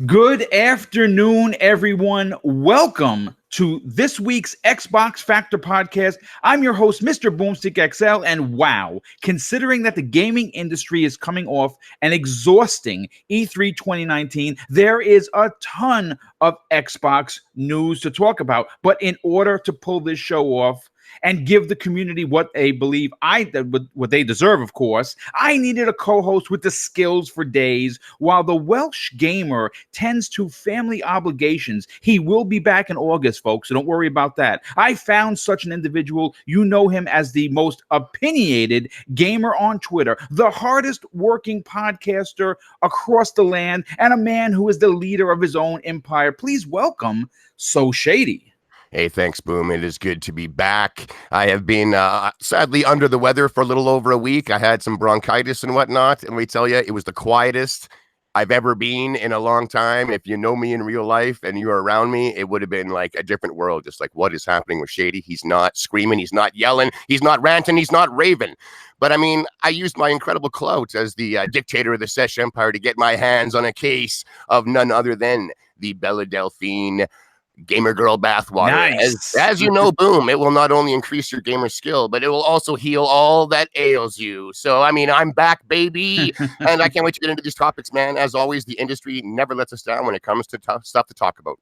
Good afternoon, everyone. Welcome to this week's Xbox Factor podcast. I'm your host, MrBooMStickXL, and wow, considering that the gaming industry is coming off an exhausting E3 2019, there is a ton of Xbox news to talk about. But in order to pull this show off, and give the community what they believe what they deserve, of course, I needed a co-host with the skills for days. While the Welsh gamer tends to family obligations, he will be back in August, folks, so don't worry about that. I found such an individual. You know him as the most opinionated gamer on Twitter, the hardest working podcaster across the land, and a man who is the leader of his own empire. Please welcome So Shady. Hey, thanks, Boom. It is good to be back. I have been sadly under the weather for a little over a week. I had some bronchitis and whatnot, and we tell you, it was the quietest I've ever been in a long time. If you know me in real life and you were around me, it would have been like a different world. Just like, what is happening with Shady? He's not screaming, he's not yelling, he's not ranting, he's not raving. But I mean, I used my incredible clout as the dictator of the Sesh Empire to get my hands on a case of none other than the Bella Delphine Gamer Girl bathwater. Nice. As you know, Boom, it will not only increase your gamer skill, but it will also heal all that ails you. So, I mean, I'm back, baby, and I can't wait to get into these topics, man. As always, the industry never lets us down when it comes to stuff to talk about.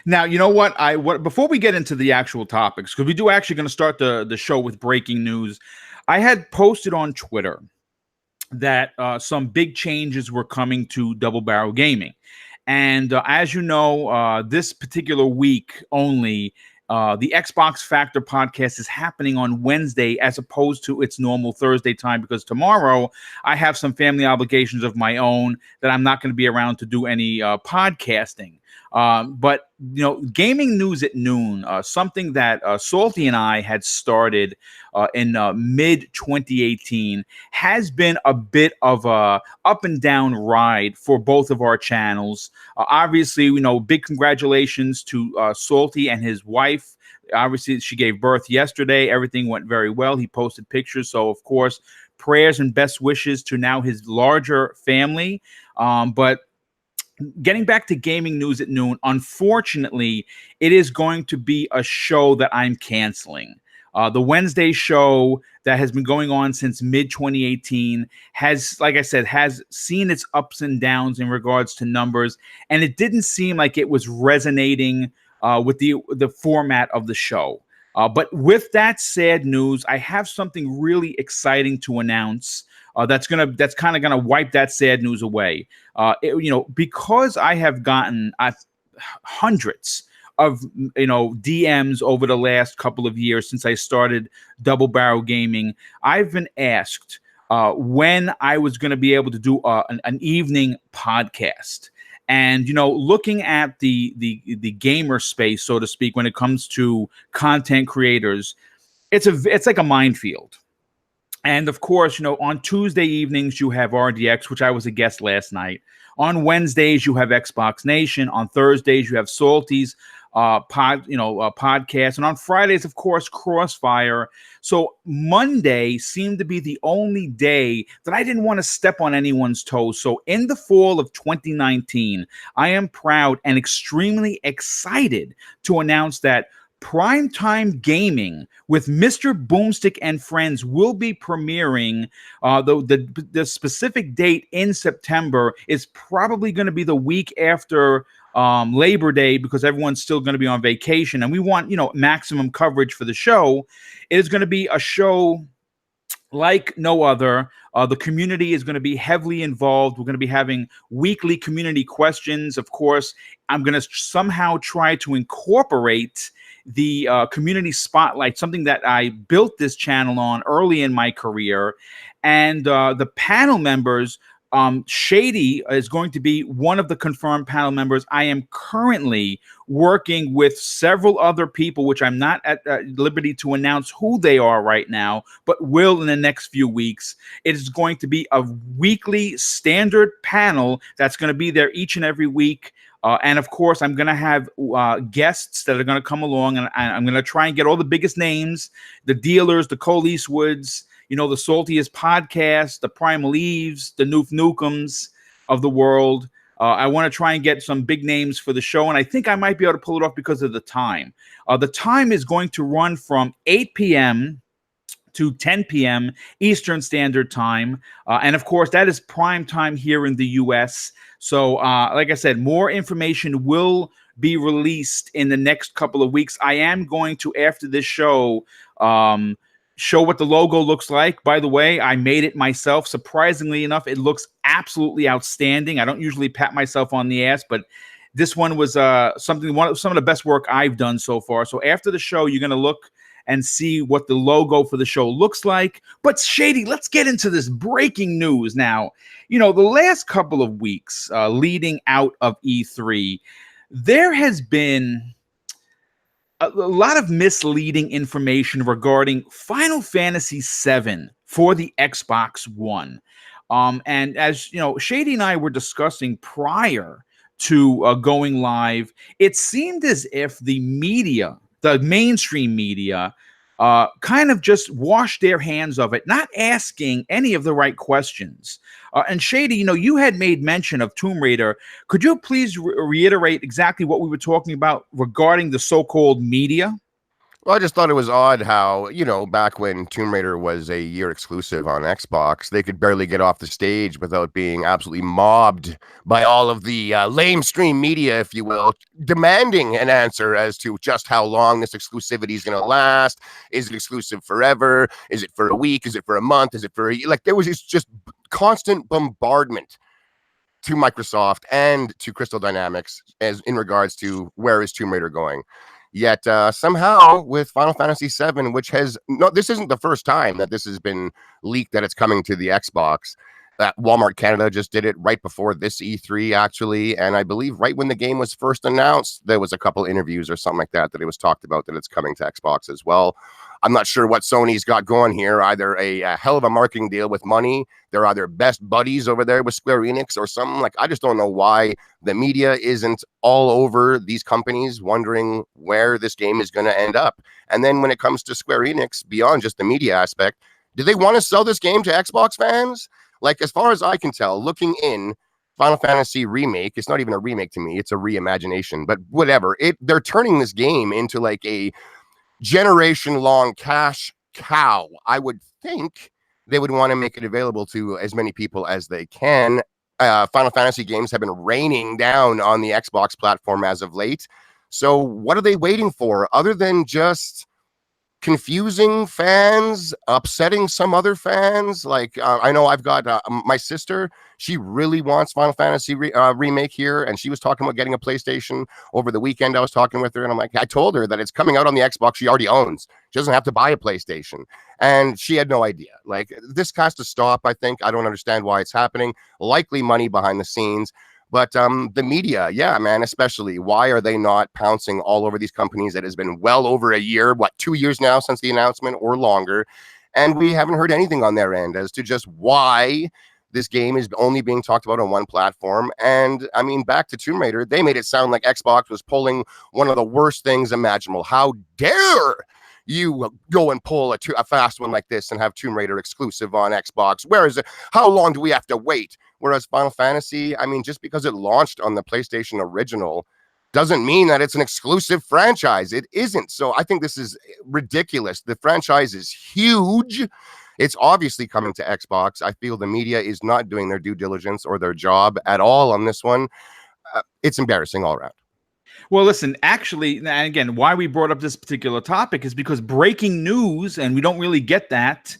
Now, you know what? Before we get into the actual topics, because we do actually going to start the show with breaking news, I had posted on Twitter that some big changes were coming to Double Barrel Gaming. And as you know, this particular week only, the Xbox Factor podcast is happening on Wednesday as opposed to its normal Thursday time, because tomorrow I have some family obligations of my own that I'm not going to be around to do any podcasting. But, you know, gaming news at noon, something that Salty and I had started in mid 2018, has been a bit of a up and down ride for both of our channels. Obviously, you know, big congratulations to Salty and his wife. Obviously, she gave birth yesterday. Everything went very well. He posted pictures. So, of course, prayers and best wishes to now his larger family. But getting back to gaming news at noon, unfortunately, it is going to be a show that I'm canceling. The Wednesday show that has been going on since mid 2018 has, like I said, has seen its ups and downs in regards to numbers, and it didn't seem like it was resonating with the format of the show. But with that sad news, I have something really exciting to announce. That's kind of gonna wipe that sad news away. Because I have gotten hundreds of DMs over the last couple of years since I started Double Barrel Gaming. I've been asked when I was going to be able to do an evening podcast. And, you know, looking at the gamer space, so to speak, when it comes to content creators, it's like a minefield. And of course, you know, on Tuesday evenings, you have RDX, which I was a guest last night. On Wednesdays, you have Xbox Nation. On Thursdays, you have Salty's podcast. And on Fridays, of course, Crossfire. So Monday seemed to be the only day that I didn't want to step on anyone's toes. So in the fall of 2019, I am proud and extremely excited to announce that Primetime Gaming with Mr. Boomstick and Friends will be premiering. The specific date in September is probably going to be the week after Labor Day, because everyone's still going to be on vacation, and we want, you know, maximum coverage for the show. It is going to be a show like no other. The community is going to be heavily involved. We're going to be having weekly community questions. Of course, I'm going to somehow try to incorporate the community spotlight, something that I built this channel on early in my career. And the panel members, Shady is going to be one of the confirmed panel members. I am currently working with several other people, which I'm not at liberty to announce who they are right now, but will in the next few weeks. It is going to be a weekly standard panel that's going to be there each and every week. And of course, I'm going to have guests that are going to come along, and I'm going to try and get all the biggest names, the dealers, the Cole Eastwoods, you know, the Saltiest Podcast, the Primal Eves, the Noof Nukums of the world. I want to try and get some big names for the show, and I think I might be able to pull it off because of the time. The time is going to run from 8 p.m. to 10 p.m. Eastern Standard Time. And of course, that is prime time here in the US. So, like I said, more information will be released in the next couple of weeks. I am going to, after this show, show what the logo looks like. By the way, I made it myself. Surprisingly enough, it looks absolutely outstanding. I don't usually pat myself on the ass, but this one was some of the best work I've done so far. So after the show, you're going to look and see what the logo for the show looks like. But Shady, let's get into this breaking news now. You know, the last couple of weeks leading out of E3, there has been a lot of misleading information regarding Final Fantasy VII for the Xbox One. And as you know, Shady and I were discussing prior to going live, it seemed as if the media, the mainstream media, kind of just washed their hands of it, not asking any of the right questions. And Shady, you know, you had made mention of Tomb Raider. Could you please reiterate exactly what we were talking about regarding the so-called media? Well, I just thought it was odd how, you know, back when Tomb Raider was a year exclusive on Xbox, they could barely get off the stage without being absolutely mobbed by all of the lamestream media, if you will, demanding an answer as to just how long this exclusivity is going to last. Is it exclusive forever? Is it for a week? Is it for a month? Is it for a year? Like, there was just constant bombardment to Microsoft and to Crystal Dynamics as in regards to where is Tomb Raider going. Yet somehow with Final Fantasy VII, which has no, this isn't the first time that this has been leaked that it's coming to the Xbox. Walmart Canada just did it right before this E3, actually. And I believe right when the game was first announced, there was a couple interviews or something like that it was talked about that it's coming to Xbox as well. I'm not sure what Sony's got going here, either a hell of a marketing deal with money. They're either best buddies over there with Square Enix or something. Like, I just don't know why the media isn't all over these companies wondering where this game is going to end up. And then when it comes to Square Enix, beyond just the media aspect, do they want to sell this game to Xbox fans? Like, as far as I can tell, looking in, Final Fantasy Remake, it's not even a remake to me, it's a reimagination, but whatever. They're turning this game into like a generation-long cash cow. I would think they would want to make it available to as many people as they can. Final Fantasy games have been raining down on the Xbox platform as of late. So what are they waiting for other than just confusing fans, upsetting some other fans? Like, I know I've got my sister, she really wants Final Fantasy Remake here, and she was talking about getting a PlayStation over the weekend. I was talking with her, and I'm like, I told her that it's coming out on the Xbox she already owns. She doesn't have to buy a PlayStation. And she had no idea. Like, this has to stop, I think. I don't understand why it's happening. Likely money behind the scenes. But the media, yeah, man, especially, why are they not pouncing all over these companies? It has been well over a year, 2 years now since the announcement or longer, and we haven't heard anything on their end as to just why this game is only being talked about on one platform. And I mean, back to Tomb Raider, they made it sound like Xbox was pulling one of the worst things imaginable. How dare you go and pull a fast one like this and have Tomb Raider exclusive on Xbox? Where is it? How long do we have to wait? Whereas Final Fantasy, I mean, just because it launched on the PlayStation original doesn't mean that it's an exclusive franchise. It isn't. So I think this is ridiculous. The franchise is huge. It's obviously coming to Xbox. I feel the media is not doing their due diligence or their job at all on this one. It's embarrassing all around. Well, listen, actually, and again, why we brought up this particular topic is because breaking news, and we don't really get that,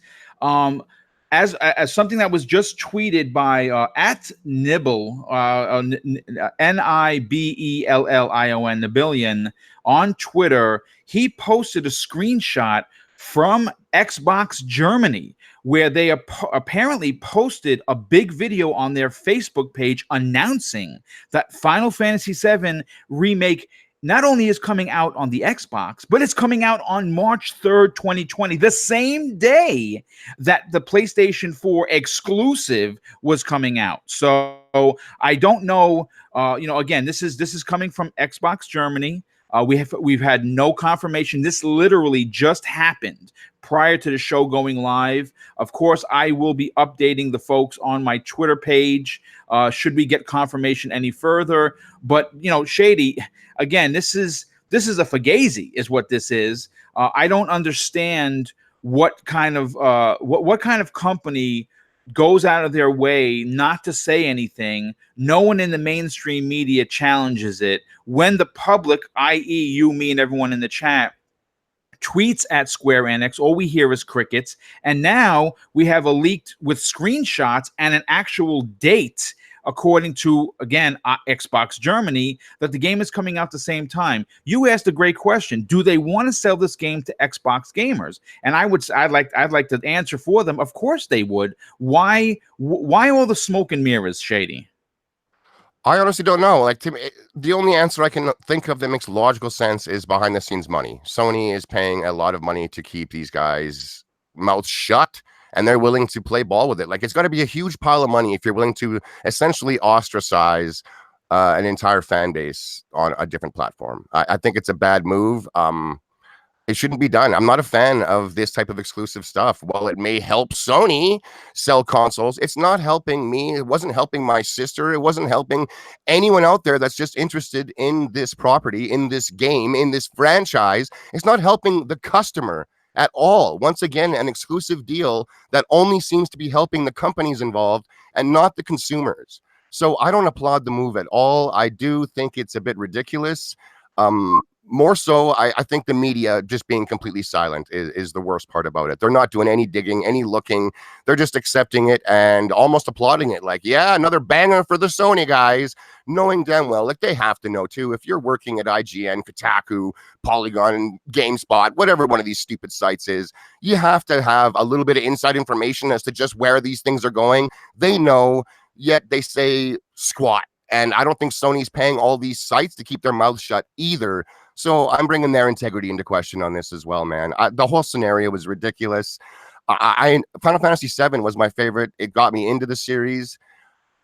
as something that was just tweeted by at Nibble, Nibellion, Nibellion, on Twitter. He posted a screenshot from Xbox Germany, where they apparently posted a big video on their Facebook page announcing that Final Fantasy VII Remake not only is coming out on the Xbox, but it's coming out on March 3rd, 2020, the same day that the PlayStation 4 exclusive was coming out. So I don't know, again, this is coming from Xbox Germany. We've had no confirmation. This literally just happened prior to the show going live. Of course, I will be updating the folks on my Twitter page should we get confirmation any further. But Shady, again, this is a fugazi, is what this is. I don't understand what kind of what kind of company goes out of their way not to say anything. No one in the mainstream media challenges it. When the public, i.e. you, me, and everyone in the chat, tweets at Square Enix, all we hear is crickets. And now we have a leaked with screenshots and an actual date, according to, again, Xbox Germany, that the game is coming out the same time. You asked a great question. Do they want to sell this game to Xbox gamers? And I'd like to answer for them. Of course they would. Why all the smoke and mirrors, Shady? I honestly don't know. Like, to me, the only answer I can think of that makes logical sense is behind the scenes money. Sony is paying a lot of money to keep these guys' mouths shut, and they're willing to play ball with it. Like, it's got to be a huge pile of money if you're willing to essentially ostracize an entire fan base on a different platform. I think it's a bad move. It shouldn't be done. I'm not a fan of this type of exclusive stuff. While it may help Sony sell consoles, it's not helping me. It wasn't helping my sister. It wasn't helping anyone out there that's just interested in this property, in this game, in this franchise. It's not helping the customer at all. Once again, an exclusive deal that only seems to be helping the companies involved and not the consumers. So I don't applaud the move at all. I do think it's a bit ridiculous. More so, I think the media just being completely silent is the worst part about it. They're not doing any digging, any looking. They're just accepting it and almost applauding it. Like, yeah, another banger for the Sony guys, knowing damn well, like, they have to know too. If you're working at IGN, Kotaku, Polygon, GameSpot, whatever one of these stupid sites is, you have to have a little bit of inside information as to just where these things are going. They know, yet they say squat. And I don't think Sony's paying all these sites to keep their mouths shut either. So I'm bringing their integrity into question on this as well, man. The whole scenario was ridiculous. Final Fantasy VII was my favorite. It got me into the series.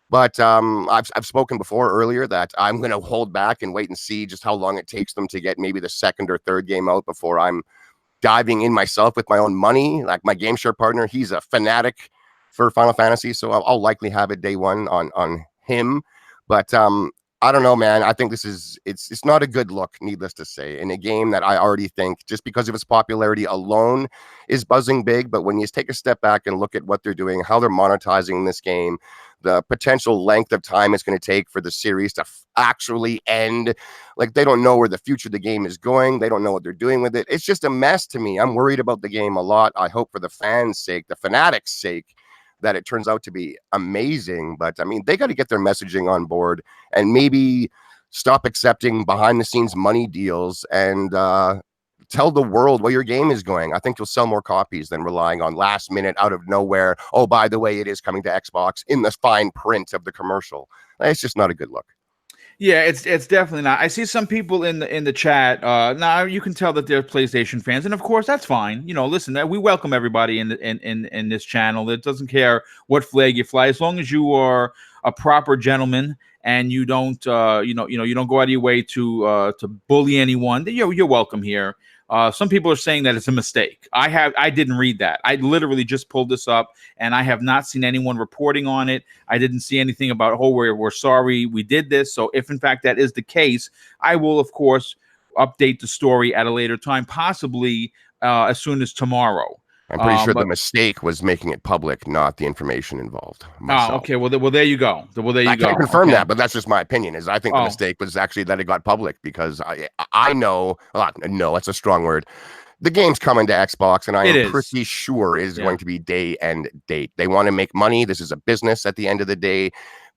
But I've spoken before earlier that I'm going to hold back and wait and see just how long it takes them to get maybe the second or third game out before I'm diving in myself with my own money. Like, my game share partner, he's a fanatic for Final Fantasy, so I'll likely have it day one on him. But I don't know, man. I think this is it's not a good look, needless to say, in a game that I already think, just because of its popularity alone, is buzzing big. But when you take a step back and look at what they're doing, how they're monetizing this game, the potential length of time it's going to take for the series to actually end, like, they don't know where the future of the game is going. They don't know what they're doing with it. It's just a mess to me. I'm worried about the game a lot. I hope for the fans' sake, the fanatics' sake, that it turns out to be amazing. But I mean, they got to get their messaging on board and maybe stop accepting behind the scenes money deals and tell the world where your game is going. I think you'll sell more copies than relying on last minute, out of nowhere, oh, by the way, it is coming to Xbox, in the fine print of the commercial. It's just not a good look. Yeah, it's definitely not. I see some people in the chat. Now you can tell that they're PlayStation fans, and of course that's fine. Listen, we welcome everybody in this channel. It doesn't care what flag you fly, as long as you are a proper gentleman and you don't you don't go out of your way to bully anyone. You're welcome here. Some people are saying that it's a mistake. I didn't read that. I literally just pulled this up, and I have not seen anyone reporting on it. I didn't see anything about, oh, we're sorry we did this. So if in fact that is the case, I will of course update the story at a later time, possibly as soon as tomorrow. I'm pretty sure the mistake was making it public, not the information involved. Myself. Oh, okay. Well, there you go. I can't confirm that, but that's just my opinion. Is I think the mistake was actually that it got public, because I know. No, that's a strong word. The game's coming to Xbox, and I am pretty sure is going to be day and date. They want to make money. This is a business at the end of the day.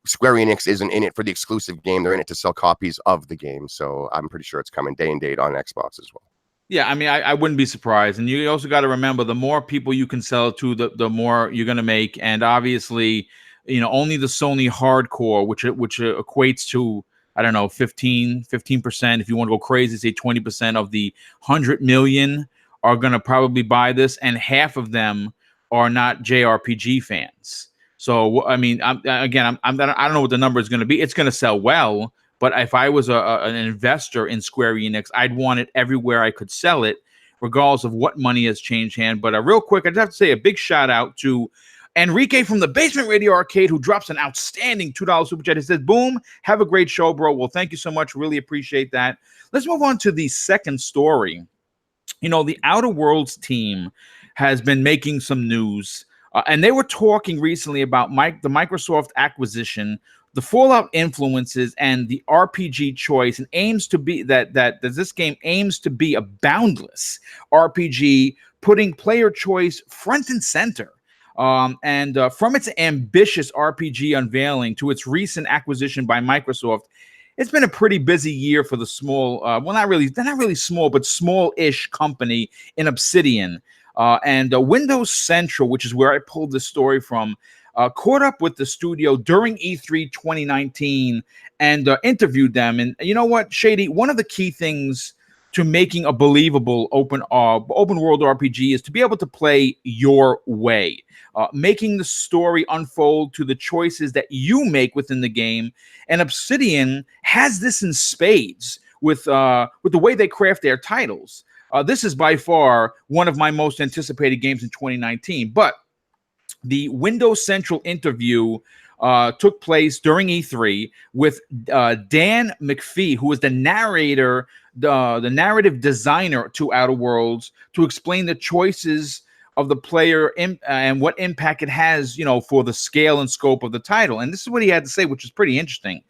Square Enix isn't in it for the exclusive game. They're in it to sell copies of the game. So I'm pretty sure it's coming day and date on Xbox as well. Yeah, I mean, I wouldn't be surprised. And you also got to remember, the more people you can sell to, the more you're going to make. And obviously, only the Sony hardcore, which equates to, I don't know, 15%. If you want to go crazy, say 20% of the 100 million are going to probably buy this. And half of them are not JRPG fans. So, I mean, I don't know what the number is going to be. It's going to sell well, But if I was an investor in Square Enix, I'd want it everywhere I could sell it, regardless of what money has changed hand. But real quick, I just have to say a big shout out to Enrique from the Basement Radio Arcade, who drops an outstanding $2 super chat. He says, "Boom, have a great show, bro." Well, thank you so much. Really appreciate that. Let's move on to the second story. You know, the Outer Worlds team has been making some news, and they were talking recently about the Microsoft acquisition, the Fallout influences, and the RPG choice, and aims to be that this game aims to be a boundless RPG, putting player choice front and center. And from its ambitious RPG unveiling to its recent acquisition by Microsoft, it's been a pretty busy year for the small, well, they're not really small, but small-ish company in Obsidian. And Windows Central, which is where I pulled this story from, caught up with the studio during E3 2019 and interviewed them. And you know what, Shady? One of the key things to making a believable open world RPG is to be able to play your way, making the story unfold to the choices that you make within the game. And Obsidian has this in spades with the way they craft their titles. This is by far one of my most anticipated games in 2019. But the Windows Central interview took place during E3 with Dan McPhee, who is the narrator, the narrative designer to Outer Worlds, to explain the choices of the player and what impact it has, you know, for the scale and scope of the title. And this is what he had to say, which is pretty interesting.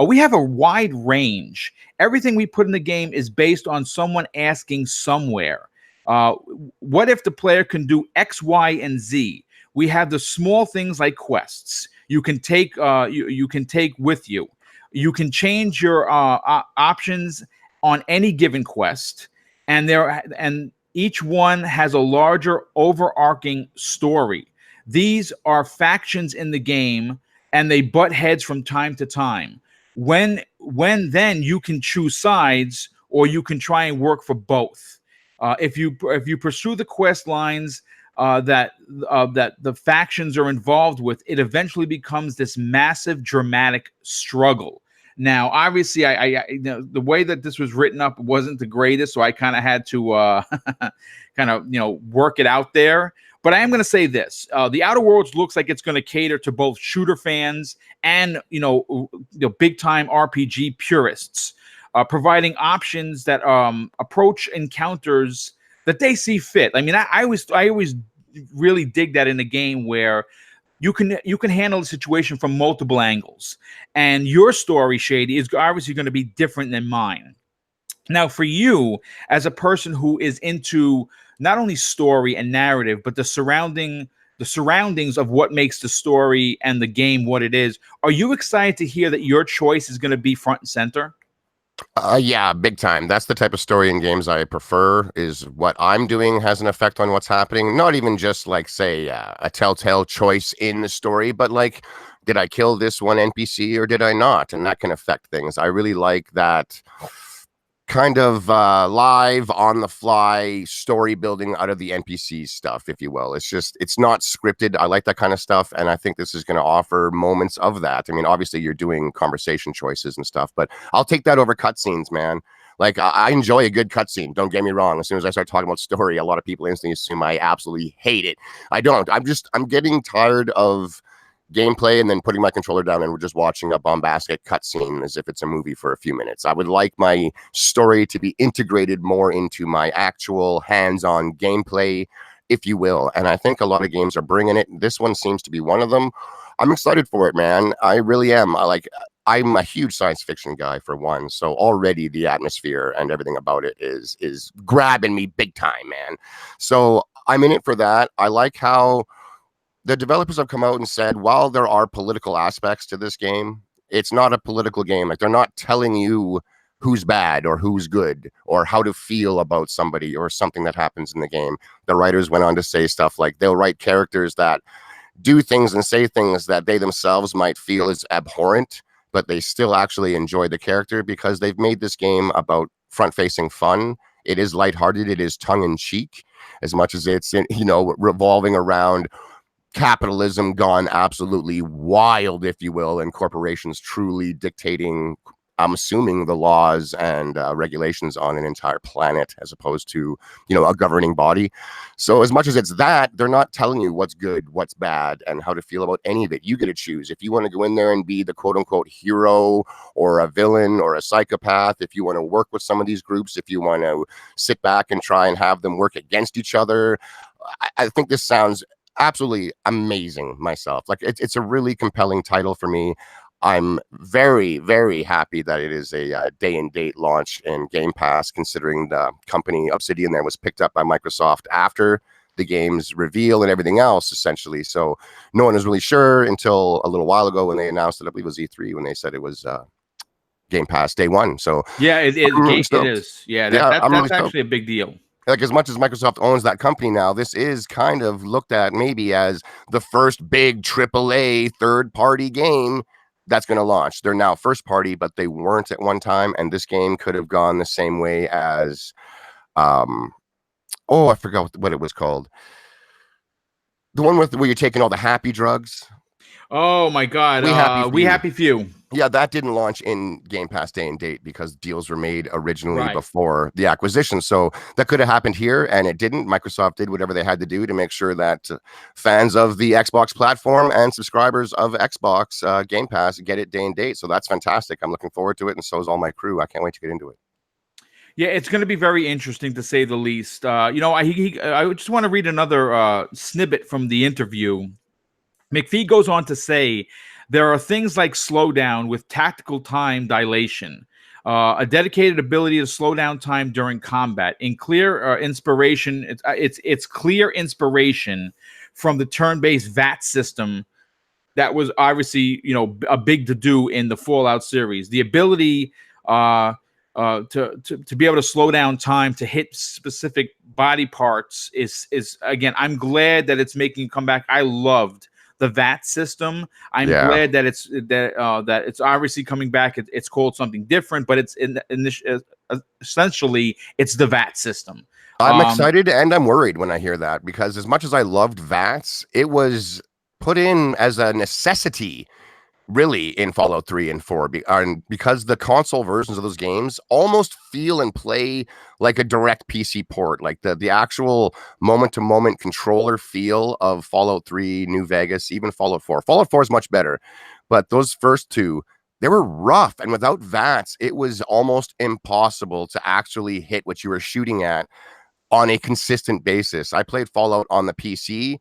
We have a wide range. Everything we put in the game is based on someone asking somewhere. What if the player can do X, Y, and Z? We have the small things like quests. You can take you can take with you. You can change your options on any given quest, and each one has a larger overarching story. These are factions in the game, and they butt heads from time to time. When then you can choose sides, or you can try and work for both. If you pursue the quest lines that the factions are involved with, it eventually becomes this massive, dramatic struggle. Now, obviously, I you know, the way that this was written up wasn't the greatest, so I kind of had to kind of, you know, work it out there. But I am going to say this: the Outer Worlds looks like it's going to cater to both shooter fans and big time RPG purists, providing options that approach encounters that they see fit. I mean, I always really dig that in a game where you can handle the situation from multiple angles, and your story, Shady, is obviously going to be different than mine. Now, for you, as a person who is into not only story and narrative, but the surroundings of what makes the story and the game what it is, are you excited to hear that your choice is going to be front and center? Yeah, big time. That's the type of story in games I prefer, is what I'm doing has an effect on what's happening. Not even just like, say, a telltale choice in the story, but like, did I kill this one NPC or did I not? And that can affect things. I really like that kind of live on the fly story building out of the NPC stuff, if you will. It's not scripted. I like that kind of stuff, and I think this is going to offer moments of that. I mean, obviously you're doing conversation choices and stuff, but I'll take that over cutscenes, man. Like, I enjoy a good cutscene, don't get me wrong. As soon as I start talking about story, a lot of people instantly assume I absolutely hate it. I don't. I'm getting tired of gameplay and then putting my controller down and we're just watching a bombastic cutscene as if it's a movie for a few minutes. I would like my story to be integrated more into my actual hands-on gameplay, if you will. And I think a lot of games are bringing it. This one seems to be one of them. I'm excited for it, man. I really am. I'm a huge science fiction guy, for one. So already the atmosphere and everything about it is grabbing me big time, man. So I'm in it for that. I like how the developers have come out and said, while there are political aspects to this game, it's not a political game. Like, they're not telling you who's bad or who's good or how to feel about somebody or something that happens in the game. The writers went on to say stuff like they'll write characters that do things and say things that they themselves might feel is abhorrent, but they still actually enjoy the character because they've made this game about front-facing fun. It is lighthearted. It is tongue-in-cheek, as much as it's, revolving around capitalism gone absolutely wild, if you will, and corporations truly dictating I'm assuming, the laws and regulations on an entire planet as opposed to, a governing body. So as much as it's that, they're not telling you what's good, what's bad, and how to feel about any of it. You get to choose. If you want to go in there and be the quote unquote hero or a villain or a psychopath, if you want to work with some of these groups, if you want to sit back and try and have them work against each other, I think this sounds absolutely amazing myself. Like it's a really compelling title for me. I'm very, very happy that it is a day and date launch in Game Pass, considering the company Obsidian there was picked up by Microsoft after the game's reveal and everything else, essentially. So no one was really sure until a little while ago when they announced it. I believe it was E3 when they said it was Game Pass day one. So yeah, it is. Yeah, that's actually a big deal. Like, as much as Microsoft owns that company now, this is kind of looked at maybe as the first big AAA third-party game that's going to launch. They're now first party, but they weren't at one time, and this game could have gone the same way as I forgot what it was called. The one where you're taking all the happy drugs. Oh my God! We Happy Few. Yeah, that didn't launch in Game Pass day and date because deals were made originally before the acquisition. So that could have happened here, and it didn't. Microsoft did whatever they had to do to make sure that fans of the Xbox platform and subscribers of Xbox Game Pass get it day and date. So that's fantastic. I'm looking forward to it, and so is all my crew. I can't wait to get into it. Yeah, it's going to be very interesting, to say the least. I just want to read another snippet from the interview. McPhee goes on to say, there are things like slowdown with tactical time dilation, a dedicated ability to slow down time during combat, in clear inspiration. It's clear inspiration from the turn-based VAT system that was obviously a big to do in the Fallout series. The ability to be able to slow down time to hit specific body parts is again. I'm glad that it's making a comeback. I loved the VAT system. I'm glad that it's obviously coming back. It's called something different, but it's essentially it's the VAT system. I'm excited and I'm worried when I hear that, because as much as I loved VATs, it was put in as a necessity really in Fallout 3 and 4, because the console versions of those games almost feel and play like a direct PC port. Like the actual moment-to-moment controller feel of Fallout 3, New Vegas, even Fallout 4. Fallout 4 is much better, but those first two, they were rough, and without VATs, it was almost impossible to actually hit what you were shooting at on a consistent basis. I played Fallout on the PC,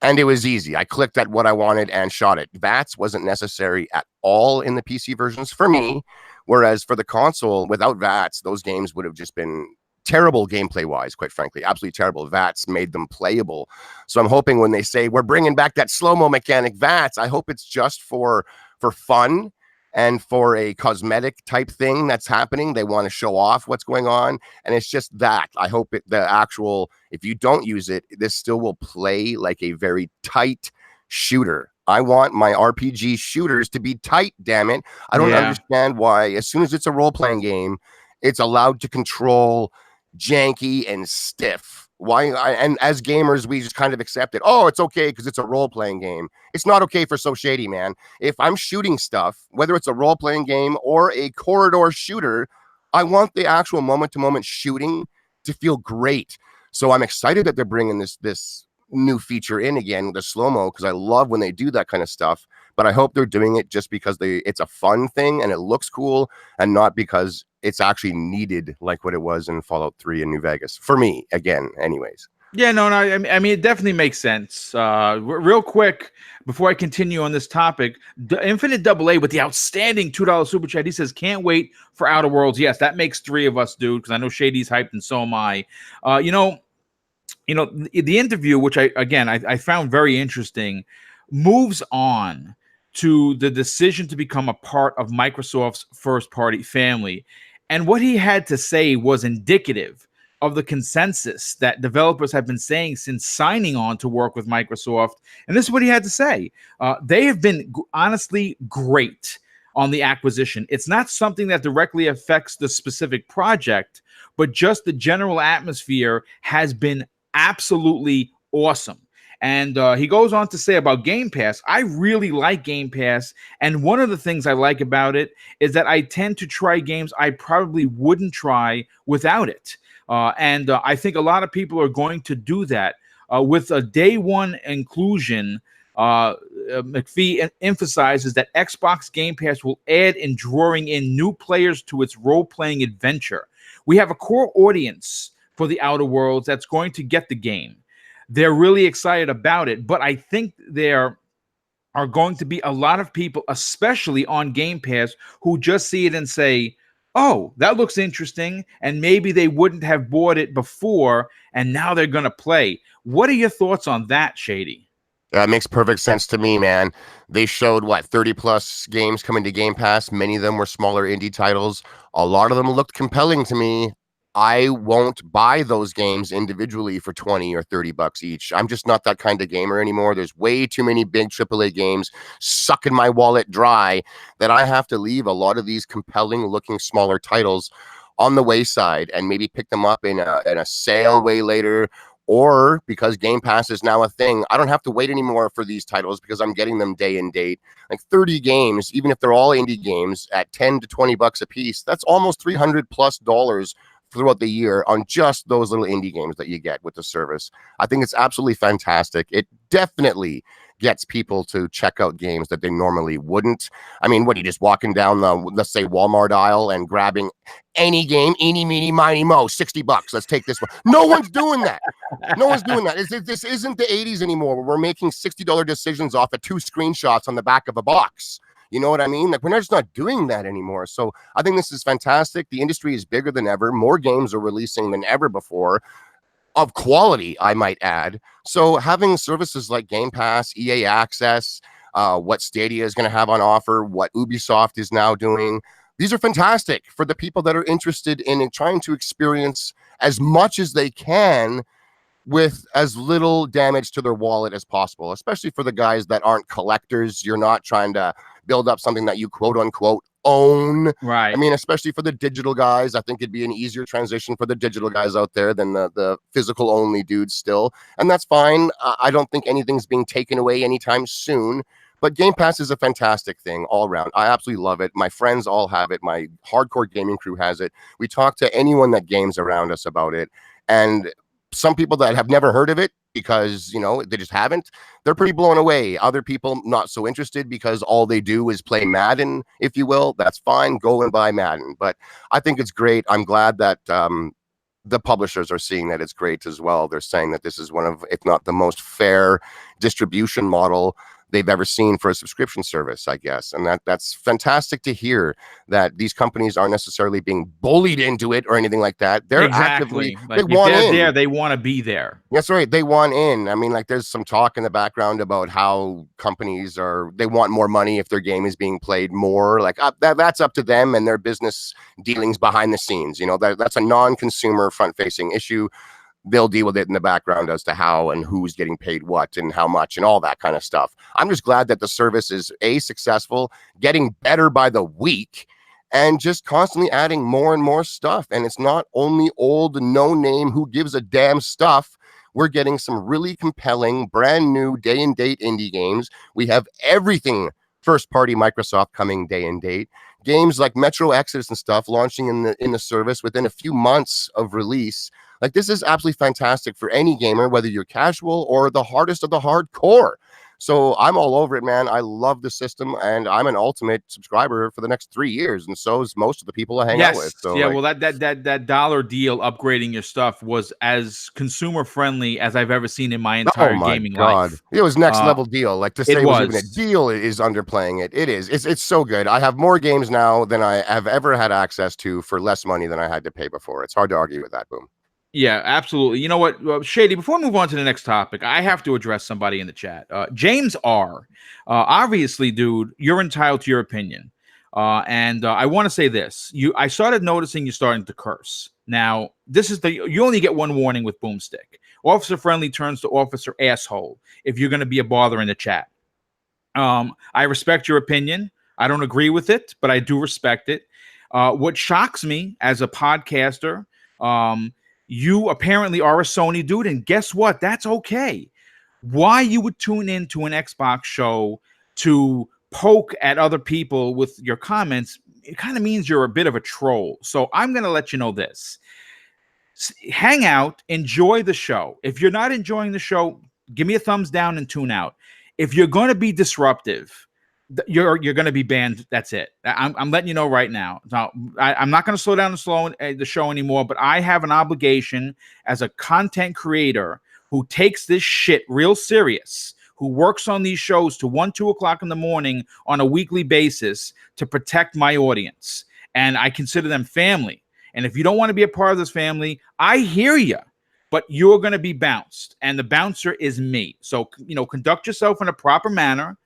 and it was easy. I clicked at what I wanted and shot it. VATS wasn't necessary at all in the PC versions for me, whereas for the console, without VATS, those games would have just been terrible gameplay-wise, quite frankly. Absolutely terrible. VATS made them playable. So I'm hoping when they say, we're bringing back that slow-mo mechanic, VATS, I hope it's just for fun and for a cosmetic type thing that's happening. They want to show off what's going on, and it's just that. I hope if you don't use it, this still will play like a very tight shooter. I want my RPG shooters to be tight, damn it. I don't understand why, as soon as it's a role-playing game, it's allowed to control janky and stiff. And as gamers, we just kind of accept it. Oh, it's okay because it's a role-playing game. It's not okay for So Shady, man. If I'm shooting stuff, whether it's a role-playing game or a corridor shooter, I want the actual moment-to-moment shooting to feel great. So I'm excited that they're bringing this new feature in again, the slow-mo, because I love when they do that kind of stuff. But I hope they're doing it just because it's a fun thing and it looks cool, and not because it's actually needed like what it was in Fallout 3 and New Vegas. For me, again, anyways. Yeah, no, I mean, it definitely makes sense. Real quick, before I continue on this topic, Infinite AA with the outstanding $2 super chat. He says, can't wait for Outer Worlds. Yes, that makes 3 of us, dude, because I know Shady's hyped and so am I. The interview, which I found very interesting, moves on to the decision to become a part of Microsoft's first-party family. And what he had to say was indicative of the consensus that developers have been saying since signing on to work with Microsoft. And this is what he had to say. They have been honestly great on the acquisition. It's not something that directly affects the specific project, but just the general atmosphere has been absolutely awesome. And he goes on to say about Game Pass, I really like Game Pass. And one of the things I like about it is that I tend to try games I probably wouldn't try without it. And I think a lot of people are going to do that. With a day one inclusion, McPhee emphasizes that Xbox Game Pass will add in drawing in new players to its role-playing adventure. We have a core audience for the Outer Worlds that's going to get the game. They're really excited about it, but I think there are going to be a lot of people, especially on Game Pass, who just see it and say, oh, that looks interesting, and maybe they wouldn't have bought it before, and now they're going to play. What are your thoughts on that, Shady? That makes perfect sense to me, man. They showed, 30 plus games coming to Game Pass. Many of them were smaller indie titles. A lot of them looked compelling to me. I won't buy those games individually for 20 or 30 bucks each. I'm just not that kind of gamer anymore. There's way too many big AAA games sucking my wallet dry that I have to leave a lot of these compelling looking smaller titles on the wayside and maybe pick them up in a sale way later. Or because Game Pass is now a thing, I don't have to wait anymore for these titles because I'm getting them day and date. Like 30 games, even if they're all indie games at 10 to 20 bucks a piece, that's almost $300+ throughout the year on just those little indie games that you get with the service. I think it's absolutely fantastic. It definitely gets people to check out games that they normally wouldn't. I mean, what, are you just walking down the, let's say, Walmart aisle and grabbing any game, eeny, meeny, miny, mo, $60. Let's take this one. No one's doing that. No one's doing that. This isn't the 80s anymore where we're making $60 decisions off of 2 screenshots on the back of a box. You know what I mean? Like, we're just not doing that anymore. So I think this is fantastic. The industry is bigger than ever. More games are releasing than ever before, of quality, I might add. So having services like Game Pass, EA Access, what Stadia is going to have on offer, what Ubisoft is now doing, these are fantastic for the people that are interested in trying to experience as much as they can with as little damage to their wallet as possible, especially for the guys that aren't collectors. You're not trying to build up something that you quote unquote own. Right. I mean, especially for the digital guys, I think it'd be an easier transition for the digital guys out there than the physical only dudes still. And that's fine. I don't think anything's being taken away anytime soon. But Game Pass is a fantastic thing all around. I absolutely love it. My friends all have it. My hardcore gaming crew has it. We talk to anyone that games around us about it. And some people that have never heard of it because, they just haven't, they're pretty blown away. Other people not so interested because all they do is play Madden, if you will. That's fine. Go and buy Madden. But I think it's great. I'm glad that the publishers are seeing that it's great as well. They're saying that this is one of, if not the most fair distribution model they've ever seen for a subscription service, I guess. And that's fantastic to hear that these companies aren't necessarily being bullied into it or anything like that. They're exactly. actively, like, they want in. There, they want to be there. That's right. They want in. I mean, like, there's some talk in the background about how companies they want more money if their game is being played more. Like, that's up to them and their business dealings behind the scenes. That's a non-consumer front-facing issue. They'll deal with it in the background as to how and who's getting paid what and how much and all that kind of stuff. I'm just glad that the service is successful, getting better by the week, and just constantly adding more and more stuff. And it's not only old, no name, who gives a damn stuff. We're getting some really compelling, brand new day and date indie games. We have everything first party Microsoft coming day and date. Games like Metro Exodus and stuff launching in the service within a few months of release. Like, this is absolutely fantastic for any gamer, whether you're casual or the hardest of the hardcore. So I'm all over it, man. I love the system, and I'm an ultimate subscriber for the next 3 years, and so is most of the people I hang out with. So, yeah, well, that dollar deal upgrading your stuff was as consumer friendly as I've ever seen in my entire gaming life. It was next level deal. Like, to say it was even a deal is underplaying it. It is. It's so good. I have more games now than I have ever had access to for less money than I had to pay before. It's hard to argue with that, Boom. Yeah, absolutely. You know what, Shady, before we move on to the next topic, I have to address somebody in the chat. James R. Obviously, dude, you're entitled to your opinion. And I want to say this. I started noticing you starting to curse. Now, you only get one warning with BoomStick. Officer Friendly turns to Officer Asshole if you're going to be a bother in the chat. I respect your opinion. I don't agree with it, but I do respect it. What shocks me as a podcaster, you apparently are a Sony dude, and guess what? That's okay. why you would tune into an Xbox show to poke at other people with your comments, it kind of means you're a bit of a troll. So I'm going to let you know this. Hang out, enjoy the show. If you're not enjoying the show, give me a thumbs down and tune out. If you're going to be disruptive, you're going to be banned. That's it. I'm letting you know right now. Now, I'm not going to slow down the show anymore, but I have an obligation as a content creator who takes this shit real serious, who works on these shows to 1, 2 o'clock in the morning on a weekly basis to protect my audience. And I consider them family. And if you don't want to be a part of this family, I hear you, but you're going to be bounced. And the bouncer is me. So, conduct yourself in a proper manner,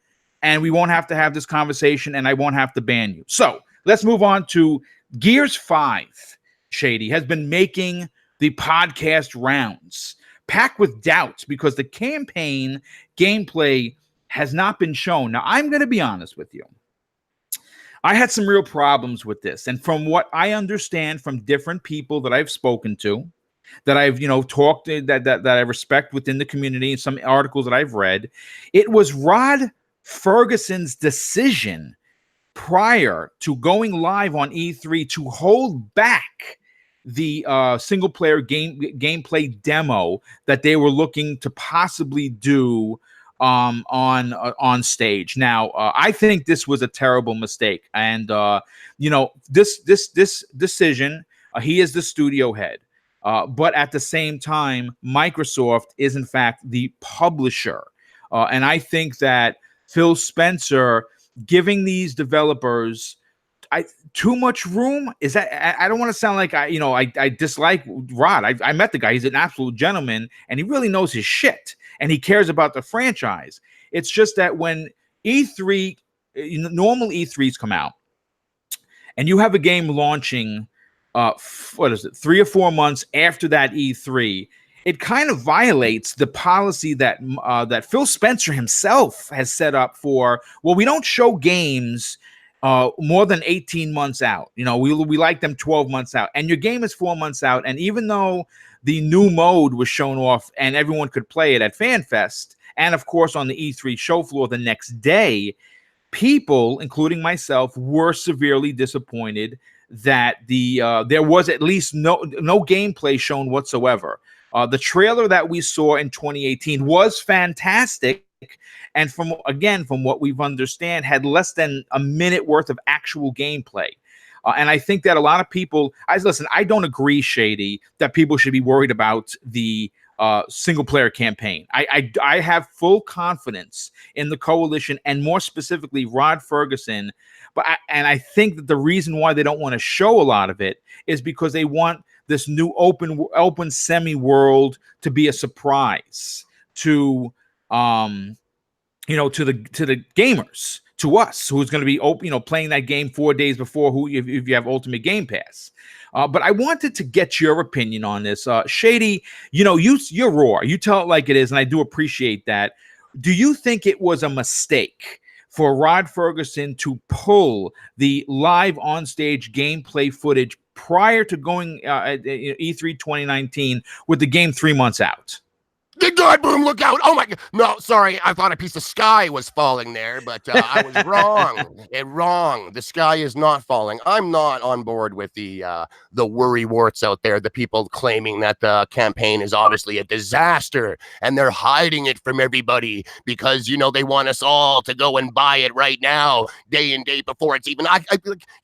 and we won't have to have this conversation, and I won't have to ban you. So let's move on to Gears 5. Shady has been making the podcast rounds, packed with doubts because the campaign gameplay has not been shown. Now, I'm going to be honest with you. I had some real problems with this. And from what I understand from different people that I've spoken to, that I've, talked to, that I respect within the community, and some articles that I've read, it was Rod Ferguson's decision prior to going live on E3 to hold back the single player gameplay demo that they were looking to possibly do on stage. Now, I think this was a terrible mistake, and this decision. He is the studio head, but at the same time, Microsoft is in fact the publisher, and I think that Phil Spencer giving these developers too much room. Is that, I don't want to sound like I dislike Rod. I met the guy. He's an absolute gentleman, and he really knows his shit, and he cares about the franchise. It's just that when E3, normal E3s come out, and you have a game launching, 3 or 4 months after that E3, it kind of violates the policy that Phil Spencer himself has set up for, we don't show games more than 18 months out. We like them 12 months out, and your game is 4 months out. And even though the new mode was shown off and everyone could play it at FanFest, and of course on the E3 show floor the next day, people, including myself, were severely disappointed that there was at least no gameplay shown whatsoever. The trailer that we saw in 2018 was fantastic, and from what we've understand, had less than a minute worth of actual gameplay. And I think that a lot of people, I don't agree, Shady, that people should be worried about the single player campaign. I have full confidence in the coalition, and more specifically Rod Ferguson. And I think that the reason why they don't want to show a lot of it is because they want this new open semi-world to be a surprise to to the gamers, to us, who's going to be playing that game 4 days before, if you have Ultimate Game Pass. But I wanted to get your opinion on this. Shady, you're raw. You tell it like it is, and I do appreciate that. Do you think it was a mistake for Rod Ferguson to pull the live on-stage gameplay footage prior to going E3 2019 with the game 3 months out? Good God, Boom, look out. Oh, my God. No, sorry. I thought a piece of sky was falling there, but I was wrong. Wrong. The sky is not falling. I'm not on board with the worry warts out there, the people claiming that the campaign is obviously a disaster, and they're hiding it from everybody because, they want us all to go and buy it right now, day and day before it's even.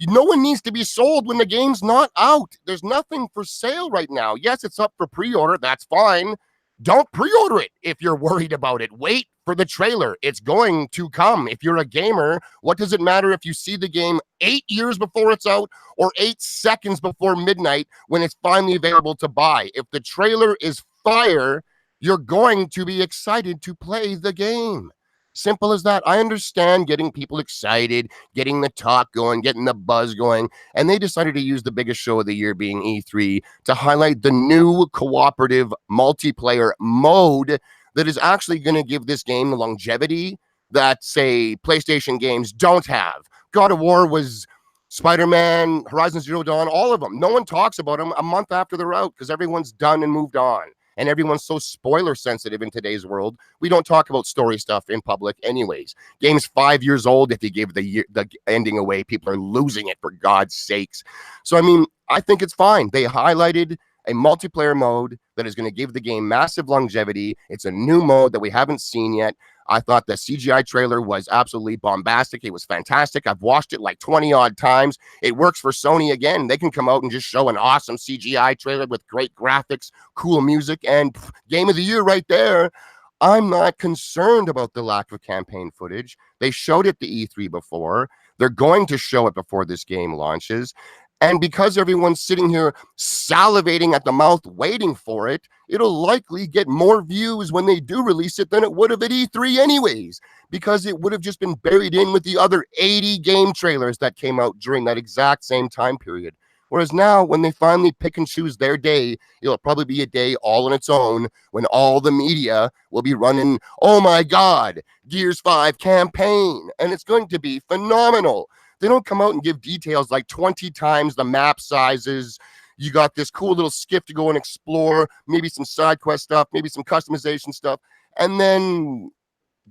No one needs to be sold when the game's not out. There's nothing for sale right now. Yes, it's up for pre-order. That's fine. Don't pre-order it if you're worried about it. Wait for the trailer. It's going to come. If you're a gamer, what does it matter if you see the game 8 years before it's out or 8 seconds before midnight when it's finally available to buy? If the trailer is fire, you're going to be excited to play the game. Simple as that. I understand getting people excited, getting the talk going, getting the buzz going, and they decided to use the biggest show of the year, being E3, to highlight the new cooperative multiplayer mode that is actually going to give this game the longevity that, say, PlayStation games don't have. God of War was Spider-Man, Horizon Zero Dawn, all of them. No one talks about them a month after they're out because everyone's done and moved on. And everyone's so spoiler sensitive in today's world. We don't talk about story stuff in public anyways. Game's 5 years old. If you give the ending away, people are losing it, for God's sakes. So, I mean, I think it's fine. They highlighted a multiplayer mode that is going to give the game massive longevity. It's a new mode that we haven't seen yet. I thought the CGI trailer was absolutely bombastic. It was fantastic. I've watched it like 20 odd times. It works for Sony again. They can come out and just show an awesome CGI trailer with great graphics, cool music, and game of the year right there. I'm not concerned about the lack of campaign footage. They showed it the E3 before. They're going to show it before this game launches. And because everyone's sitting here salivating at the mouth waiting for it, it'll likely get more views when they do release it than it would have at E3 anyways, because it would have just been buried in with the other 80 game trailers that came out during that exact same time period. Whereas now, when they finally pick and choose their day, it'll probably be a day all on its own when all the media will be running, oh my God, Gears 5 campaign, and it's going to be phenomenal. They don't come out and give details like 20 times the map sizes. You got this cool little skiff to go and explore, maybe some side quest stuff, maybe some customization stuff, and then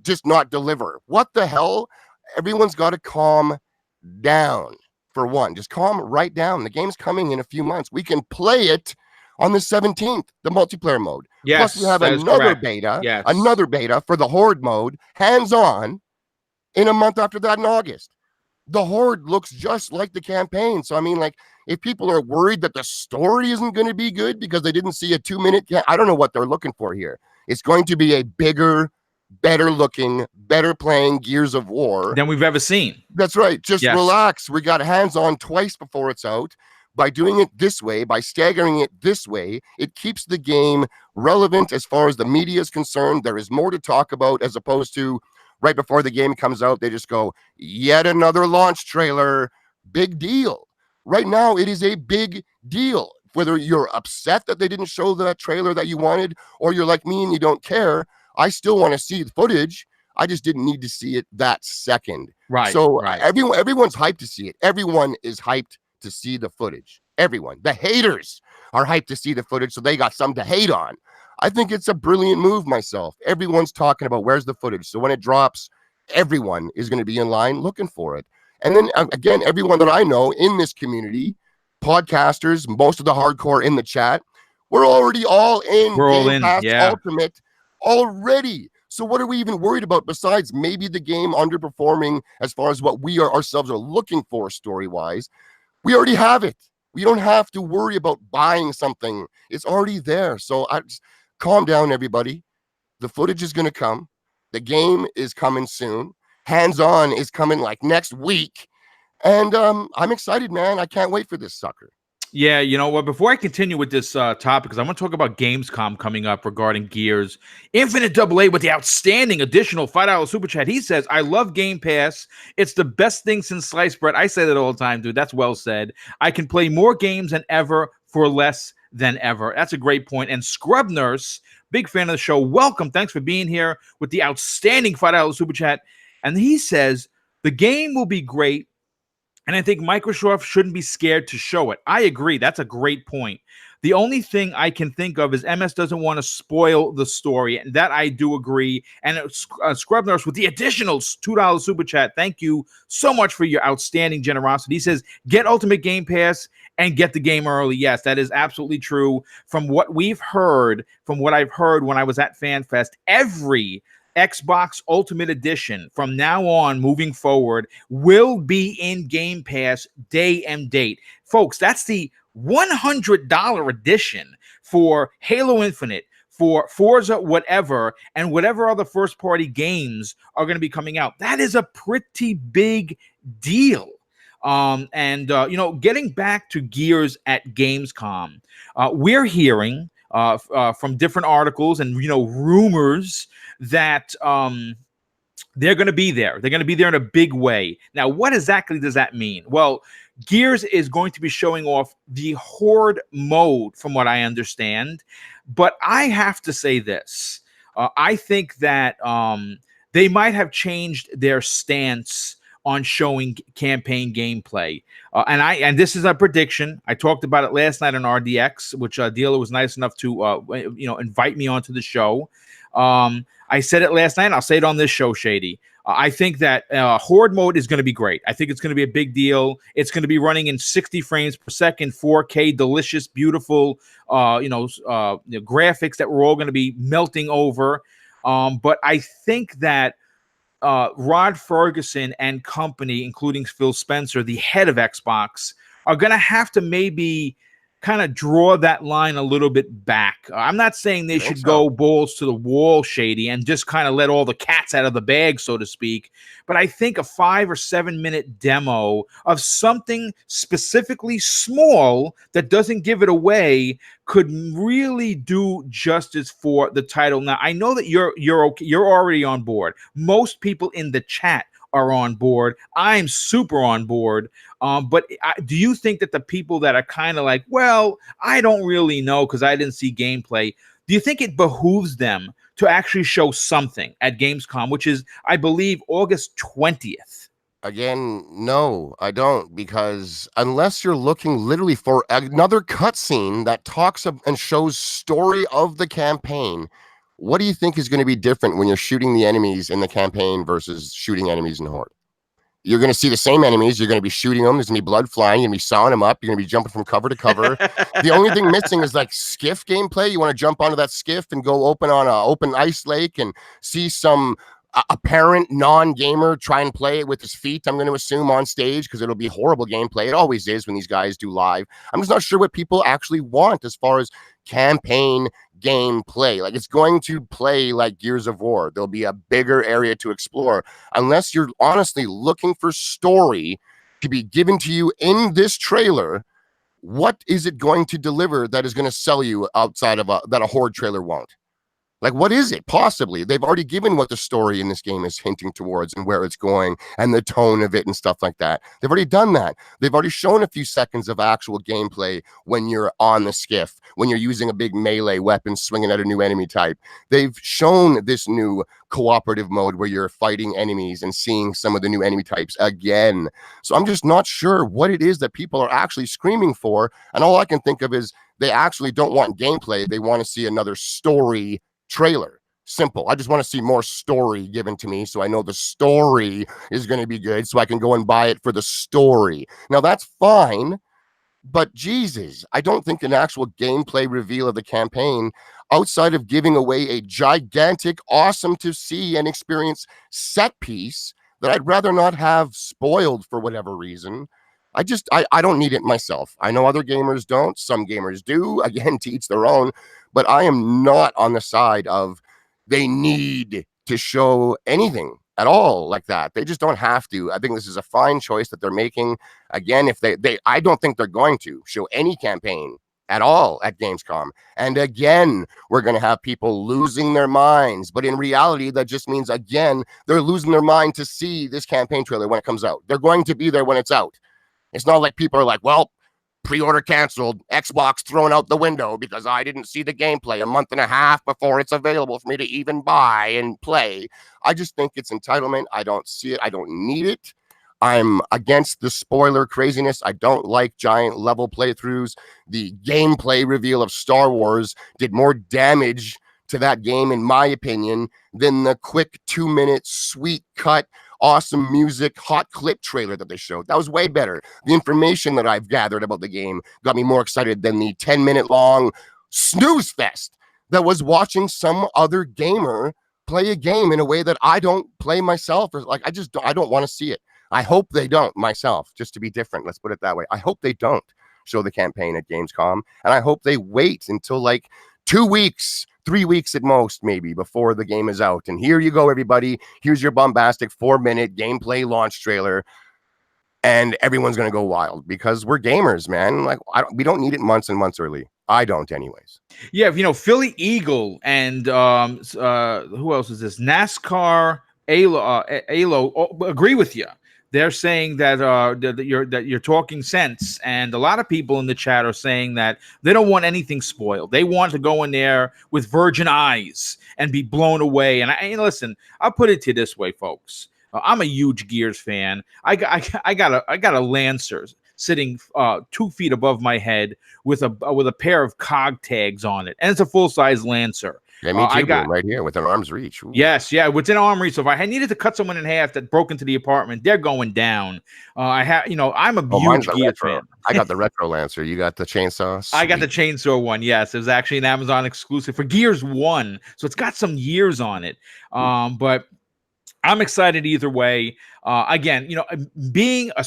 just not deliver. What the hell? Everyone's got to calm down. For one, just calm right down. The game's coming in a few months. We can play it on the 17th, the multiplayer mode. Yes, plus we have another beta for the Horde mode, hands-on, in a month after that in August. The Horde looks just like the campaign. So, I mean, like, if people are worried that the story isn't going to be good because they didn't see a 2-minute, I don't know what they're looking for here. It's going to be a bigger, better looking, better playing Gears of War than we've ever seen. That's right. Just relax. We got hands-on twice before it's out. By doing it this way, by staggering it this way, it keeps the game relevant as far as the media is concerned. There is more to talk about, as opposed to right before the game comes out, they just go, yet another launch trailer. Big deal. Right now, it is a big deal. Whether you're upset that they didn't show that trailer that you wanted, or you're like me and you don't care, I still want to see the footage. I just didn't need to see it that second. Right. So everyone's hyped to see it. Everyone is hyped to see the footage. Everyone. The haters are hyped to see the footage, so they got something to hate on. I think it's a brilliant move myself. Everyone's talking about where's the footage. So when it drops, everyone is going to be in line looking for it. And then again, everyone that I know in this community, podcasters, most of the hardcore in the chat, we're already all in. We're all in. Ultimate already. So what are we even worried about besides maybe the game underperforming as far as what we ourselves are looking for story-wise? We already have it. We don't have to worry about buying something. It's already there. So I just calm down, everybody. The footage is going to come. The game is coming soon. Hands-on is coming like next week. And I'm excited, man. I can't wait for this sucker. Yeah, you know what? Before I continue with this topic, because I want to talk about Gamescom coming up regarding Gears, Infinite AA with the outstanding additional $5 super chat. He says, I love Game Pass. It's the best thing since sliced bread. I say that all the time, dude. That's well said. I can play more games than ever for less than ever. That's a great point. And Scrub Nurse, big fan of the show. Welcome. Thanks for being here with the outstanding $5 super chat. And he says, the game will be great. And I think Microsoft shouldn't be scared to show it. I agree. That's a great point. The only thing I can think of is MS doesn't want to spoil the story. And that I do agree. And Scrub Nurse with the additional $2 super chat. Thank you so much for your outstanding generosity. He says, get Ultimate Game Pass and get the game early. Yes, that is absolutely true. From what we've heard, from what I've heard when I was at FanFest, every Xbox Ultimate Edition from now on moving forward will be in Game Pass day and date. Folks, that's the $100 edition for Halo Infinite, for Forza whatever, and whatever other first-party games are going to be coming out. That is a pretty big deal. Getting back to Gears at Gamescom, we're hearing from different articles and rumors that they're going to be there. They're going to be there in a big way. Now, what exactly does that mean? Well, Gears is going to be showing off the Horde mode, from what I understand. But I have to say this: I think that they might have changed their stance on showing campaign gameplay. And this is a prediction. I talked about it last night on RDX, which Dealer was nice enough to invite me onto the show. I said it last night, and I'll say it on this show, Shady. I think that Horde mode is going to be great. I think it's going to be a big deal. It's going to be running in 60 frames per second, 4K, delicious, beautiful, graphics that we're all going to be melting over. But I think that Rod Ferguson and company, including Phil Spencer, the head of Xbox, are going to have to maybe kind of draw that line a little bit back. I'm not saying they should go balls to the wall, Shady, and just kind of let all the cats out of the bag, so to speak. But I think a 5 or 7 minute demo of something specifically small that doesn't give it away could really do justice for the title. Now, I know that you're okay. You're already on board. Most people in the chat are on board. I'm super on board. But do you think that the people that are kind of like, well, I don't really know because I didn't see gameplay, do you think it behooves them to actually show something at Gamescom, which is, I believe, August 20th? Again, no, I don't, because unless you're looking literally for another cutscene that talks and shows story of the campaign, what do you think is going to be different when you're shooting the enemies in the campaign versus shooting enemies in Horde? You're going to see the same enemies. You're going to be shooting them. There's going to be blood flying. You're going to be sawing them up. You're going to be jumping from cover to cover. The only thing missing is like skiff gameplay. You want to jump onto that skiff and go open on an open ice lake and see some apparent non-gamer try and play it with his feet, I'm going to assume, on stage, because it'll be horrible gameplay. It always is when these guys do live. I'm just not sure what people actually want as far as campaign gameplay. Like, it's going to play like Gears of War. There'll be a bigger area to explore. Unless you're honestly looking for story to be given to you in this trailer, what is it going to deliver that is going to sell you outside of that a Horde trailer won't? Like, what is it? Possibly. They've already given what the story in this game is hinting towards and where it's going and the tone of it and stuff like that. They've already done that. They've already shown a few seconds of actual gameplay when you're on the skiff, when you're using a big melee weapon swinging at a new enemy type. They've shown this new cooperative mode where you're fighting enemies and seeing some of the new enemy types again. So I'm just not sure what it is that people are actually screaming for. And all I can think of is they actually don't want gameplay. They want to see another story trailer. Simple. I just want to see more story given to me, so I know the story is going to be good, so I can go and buy it for the story. Now, that's fine, but Jesus, I don't think an actual gameplay reveal of the campaign, outside of giving away a gigantic, awesome to see and experience set piece that I'd rather not have spoiled for whatever reason. I don't need it myself. I know other gamers don't. Some gamers do. Again, to each their own. But I am not on the side of they need to show anything at all like that. They just don't have to. I think this is a fine choice that they're making. Again, if I don't think they're going to show any campaign at all at Gamescom. And again, we're going to have people losing their minds. But in reality, that just means, again, they're losing their mind to see this campaign trailer when it comes out. They're going to be there when it's out. It's not like people are like, well, pre-order canceled, Xbox thrown out the window because I didn't see the gameplay a month and a half before it's available for me to even buy and play. I just think it's entitlement. I don't see it. I don't need it. I'm against the spoiler craziness. I don't like giant level playthroughs. The gameplay reveal of Star Wars did more damage to that game, in my opinion, than the quick 2-minute sweet cut awesome music, hot clip trailer that they showed. That was way better. The information that I've gathered about the game got me more excited than the 10-minute long snooze fest that was watching some other gamer play a game in a way that I don't play myself. Or like, I don't want to see it. I hope they don't myself, just to be different. Let's put it that way. I hope they don't show the campaign at Gamescom. And I hope they wait until like 2 weeks, 3 weeks at most, maybe, before the game is out. And here you go, everybody. Here's your bombastic 4-minute gameplay launch trailer. And everyone's going to go wild because we're gamers, man. Like, we don't need it months and months early. I don't anyways. Yeah, Philly Eagle and who else is this? NASCAR, ALO agree with you. They're saying that you're talking sense, and a lot of people in the chat are saying that they don't want anything spoiled. They want to go in there with virgin eyes and be blown away. And listen, I'll put it to you this way, folks. I'm a huge Gears fan. I got a Lancer sitting 2 feet above my head with a pair of cog tags on it, and it's a full size Lancer. Yeah, me too, I got right here with an arm's reach. Ooh. Yes, yeah, within arm reach. So if I needed to cut someone in half that broke into the apartment, they're going down. I have, I'm a Mine's huge the Gears retro. fan. I got the retro Lancer. You got the chainsaw. I got the Sweet. chainsaw one. Yes, it was actually an Amazon exclusive for Gears 1, so it's got some years on it. But I'm excited either way. Again, being a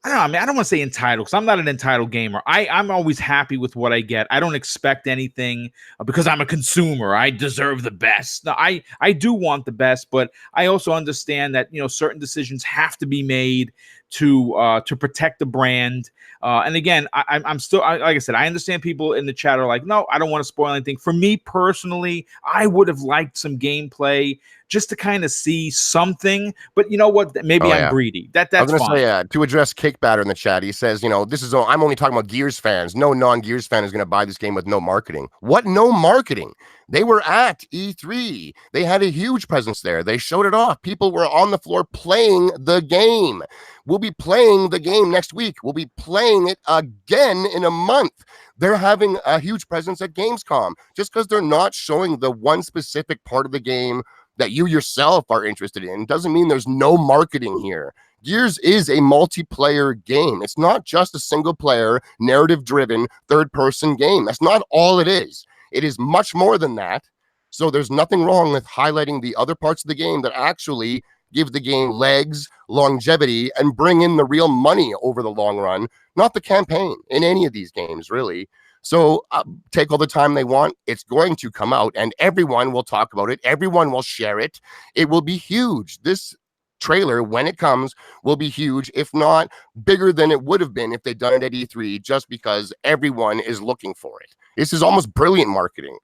I don't know. I mean, I don't want to say entitled because I'm not an entitled gamer. I'm always happy with what I get. I don't expect anything because I'm a consumer. I deserve the best. No, I do want the best, but I also understand that certain decisions have to be made to protect the brand. And again, I'm still like I said, I understand people in the chat are like, no, I don't want to spoil anything. For me personally, I would have liked some gameplay just to kind of see something. But you know what? Maybe I'm greedy. That's I was fine. Say, to address Cake Batter in the chat, he says, this is I'm only talking about Gears fans. No non-Gears fan is going to buy this game with no marketing. What no marketing? They were at E3. They had a huge presence there. They showed it off. People were on the floor playing the game. We'll be playing the game next week. We'll be playing it again in a month. They're having a huge presence at Gamescom. Just because they're not showing the one specific part of the game that you yourself are interested in doesn't mean there's no marketing here. Gears is a multiplayer game. It's not just a single player, narrative driven, third person game. That's not all it is. It is much more than that. So there's nothing wrong with highlighting the other parts of the game that actually give the game legs, longevity, and bring in the real money over the long run, not the campaign in any of these games, really. So take all the time they want. It's going to come out and everyone will talk about it. Everyone will share it. It will be huge. This trailer, when it comes, will be huge, if not bigger than it would have been if they'd done it at E3, just because everyone is looking for it. This is almost brilliant marketing.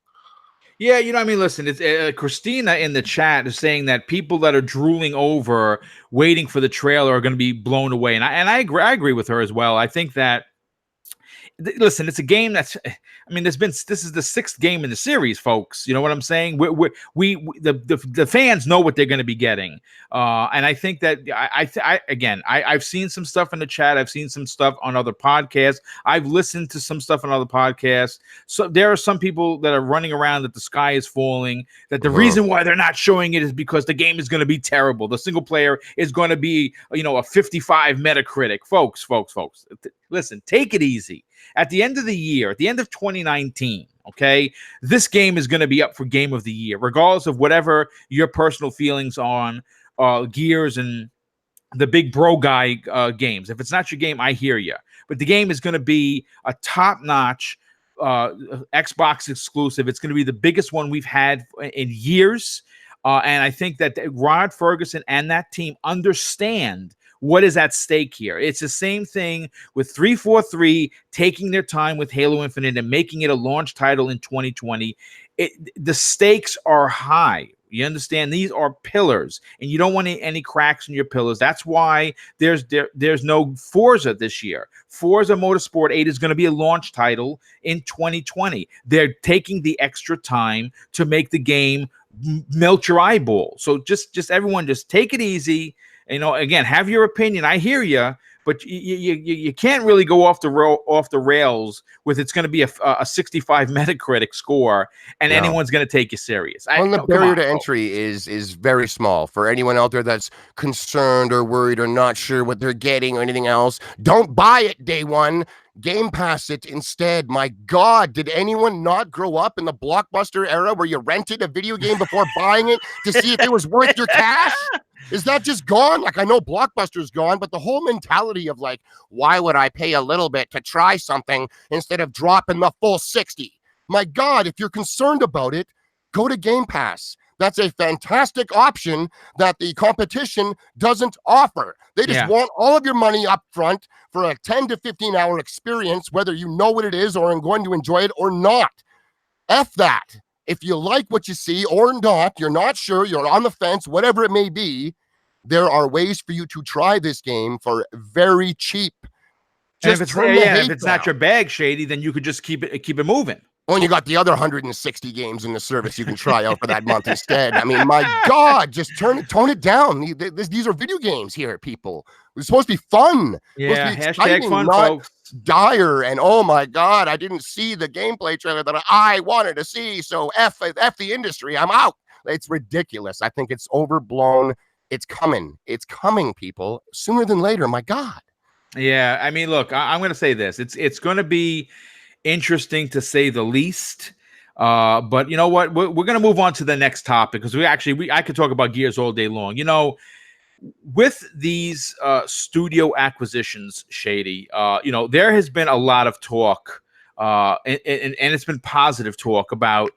Yeah, I mean, listen, it's Christina in the chat is saying that people that are drooling over waiting for the trailer are going to be blown away. And I agree with her as well. I think that listen, it's a game that's, I mean, this is the 6th game in the series, folks. You know what I'm saying? The fans know what they're going to be getting. And I think that I've seen some stuff in the chat. I've seen some stuff on other podcasts. I've listened to some stuff on other podcasts. So there are some people that are running around that the sky is falling, that the reason why they're not showing it is because the game is going to be terrible. The single player is going to be, a 55 Metacritic. Folks. Listen, take it easy. At the end of the year, at the end of 2019, okay, this game is going to be up for Game of the Year, regardless of whatever your personal feelings on Gears and the big bro guy games. If it's not your game, I hear you. But the game is going to be a top-notch Xbox exclusive. It's going to be the biggest one we've had in years. And I think that Rod Ferguson and that team understand what is at stake here. It's the same thing with 343 taking their time with Halo Infinite and making it a launch title in 2020. The stakes are high. You understand? These are pillars, and you don't want any cracks in your pillars. That's why there's no Forza this year. Forza Motorsport 8 is going to be a launch title in 2020. They're taking the extra time to make the game melt your eyeball. So just everyone, just take it easy. Again, have your opinion. I hear you, but you can't really go off the rails with it's going to be a 65 Metacritic score, and anyone's going to take you serious. The barrier to entry is very small for anyone out there that's concerned or worried or not sure what they're getting or anything else. Don't buy it day one. Game Pass it instead. My God, did anyone not grow up in the Blockbuster era where you rented a video game before buying it to see if it was worth your cash? Is that just gone? Like, I know Blockbuster's gone, but the whole mentality of like, why would I pay a little bit to try something instead of dropping the full 60? My God, if you're concerned about it, go to Game Pass. That's a fantastic option that the competition doesn't offer. They just want all of your money up front for a 10 to 15 hour experience, whether you know what it is or are going to enjoy it or not. F that. If you like what you see or not, you're not sure, you're on the fence, whatever it may be, there are ways for you to try this game for very cheap. Just if it's not your bag, Shady, then you could just keep it moving. Oh, and you got the other 160 games in the service you can try out for that month instead. I mean, my God, just tone it down. These are video games here, people. It's supposed to be fun. It's supposed to Yeah, be hashtag exciting, fun, not folks. dire. And oh my God, I didn't see the gameplay trailer that I wanted to see. So F the industry. I'm out. It's ridiculous. I think it's overblown. It's coming. It's coming, people. Sooner than later. My God. Yeah, I mean, look, I'm going to say this. It's going to be interesting to say the least. But you know what? We're going to move on to the next topic because I could talk about Gears all day long. You know, with these studio acquisitions, Shady, you know, there has been a lot of talk, and it's been positive talk about,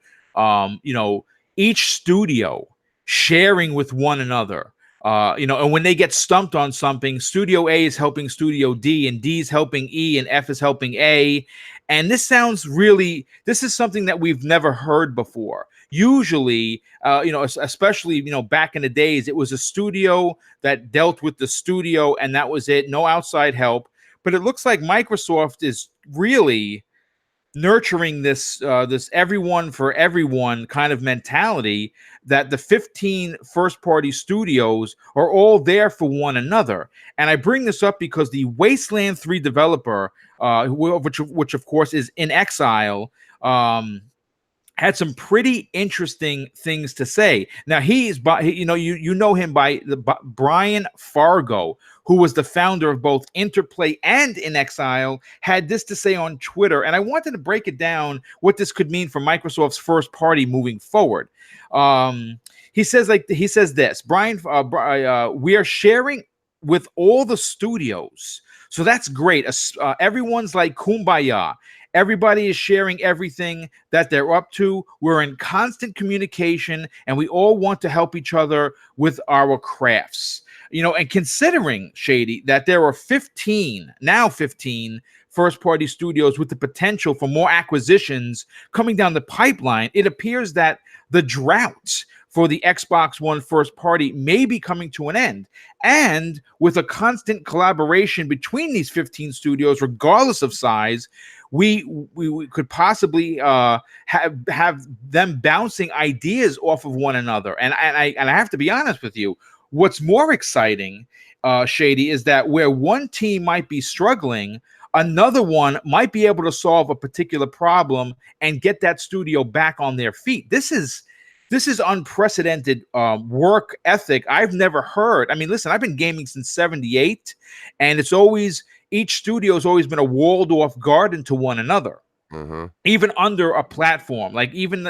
you know, each studio sharing with one another. You know, and when they get stumped on something, Studio A is helping Studio D, and D is helping E, and F is helping A. And this is something that we've never heard before. Usually, you know, especially, you know, back in the days, it was a studio that dealt with the studio, and that was it. No outside help. But it looks like Microsoft is really nurturing this everyone for everyone kind of mentality, that the 15 first party studios are all there for one another. And I bring this up because the Wasteland 3 developer, which of course is in exile, had some pretty interesting things to say. Now you know him by Brian Fargo, who was the founder of both Interplay and In Exile, had this to say on Twitter, and I wanted to break it down what this could mean for Microsoft's first party moving forward. He says this, Brian, we are sharing with all the studios, so that's great. Everyone's like kumbaya. Everybody is sharing everything that they're up to. We're in constant communication, and we all want to help each other with our crafts. You know, and considering, Shady, that there are 15 first-party studios with the potential for more acquisitions coming down the pipeline, it appears that the drought for the Xbox One first party may be coming to an end. And with a constant collaboration between these 15 studios, regardless of size, we could possibly have them bouncing ideas off of one another. And I have to be honest with you, what's more exciting, Shady, is that where one team might be struggling, another one might be able to solve a particular problem and get that studio back on their feet. This is unprecedented work ethic I've never heard. I mean, listen, I've been gaming since '78, and each studio has always been a walled off garden to one another. Mm-hmm. Even under a platform, like even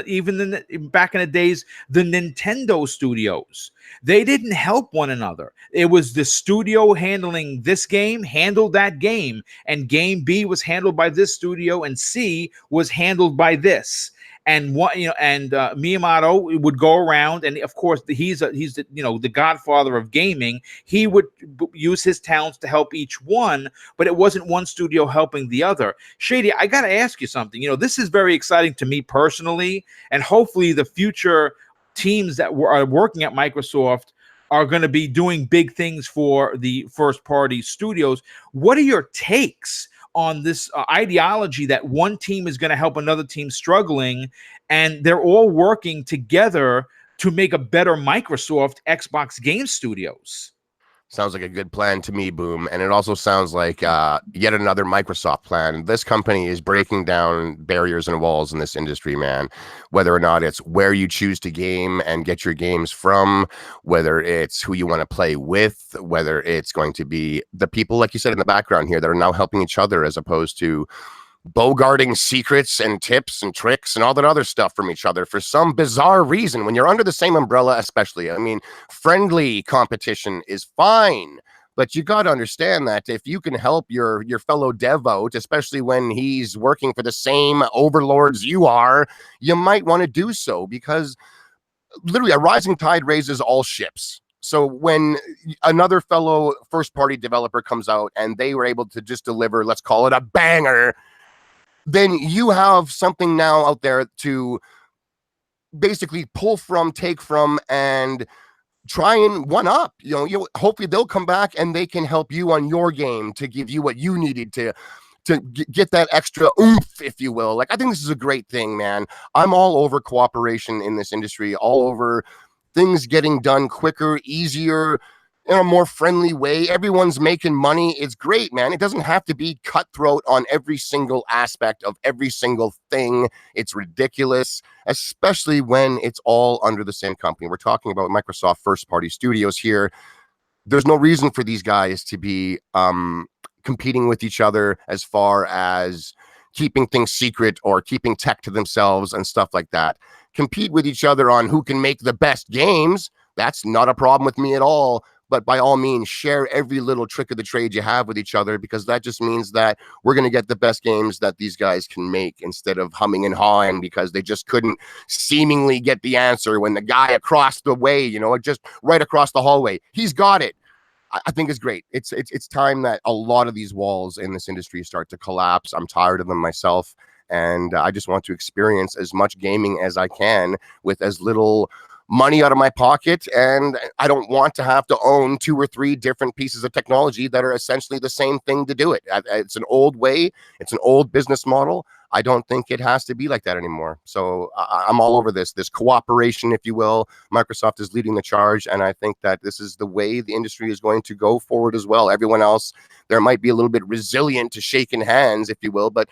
back in the days, the Nintendo studios, they didn't help one another. It was the studio handling this game, handled that game, and game B was handled by this studio, and C was handled by this. And Miyamoto would go around, and of course he's the godfather of gaming. He would use his talents to help each one, but it wasn't one studio helping the other. Shady, I got to ask you something. You know, this is very exciting to me personally, and hopefully the future teams that are working at Microsoft are going to be doing big things for the first party studios. What are your takes on this ideology that one team is going to help another team struggling, and they're all working together to make a better Microsoft Xbox game studios? Sounds like a good plan to me, Boom. And it also sounds like yet another Microsoft plan. This company is breaking down barriers and walls in this industry, man. Whether or not it's where you choose to game and get your games from, whether it's who you want to play with, whether it's going to be the people, like you said in the background here, that are now helping each other as opposed to bogarting secrets and tips and tricks and all that other stuff from each other for some bizarre reason. When you're under the same umbrella, especially, I mean, friendly competition is fine, but you got to understand that if you can help your fellow dev out, especially when he's working for the same overlords you are, you might want to do so, because literally a rising tide raises all ships. So when another fellow first party developer comes out and they were able to just deliver, let's call it a banger, then you have something now out there to basically pull from, take from, and try and one up. Hopefully they'll come back and they can help you on your game to give you what you needed to to get that extra oomph, if you will. Like, I think this is a great thing, man. I'm all over cooperation in this industry, all over things getting done quicker, easier, in a more friendly way. Everyone's making money. It's great, man. It doesn't have to be cutthroat on every single aspect of every single thing. It's ridiculous, especially when it's all under the same company. We're talking about Microsoft first-party studios here. There's no reason for these guys to be competing with each other as far as keeping things secret or keeping tech to themselves and stuff like that. Compete with each other on who can make the best games. That's not a problem with me at all. But by all means, share every little trick of the trade you have with each other, because that just means that we're going to get the best games that these guys can make, instead of humming and hawing because they just couldn't seemingly get the answer when the guy across the way, you know, just right across the hallway, he's got it. I think it's great. It's time that a lot of these walls in this industry start to collapse. I'm tired of them myself, and I just want to experience as much gaming as I can with as little money out of my pocket, and I don't want to have to own 2 or 3 different pieces of technology that are essentially the same thing to do it. It's an old way. It's an old business model. I don't think it has to be like that anymore. So I'm all over this cooperation, if you will. Microsoft is leading the charge, and I think that this is the way the industry is going to go forward as well. Everyone else, there might be a little bit resilient to shaking hands, if you will, but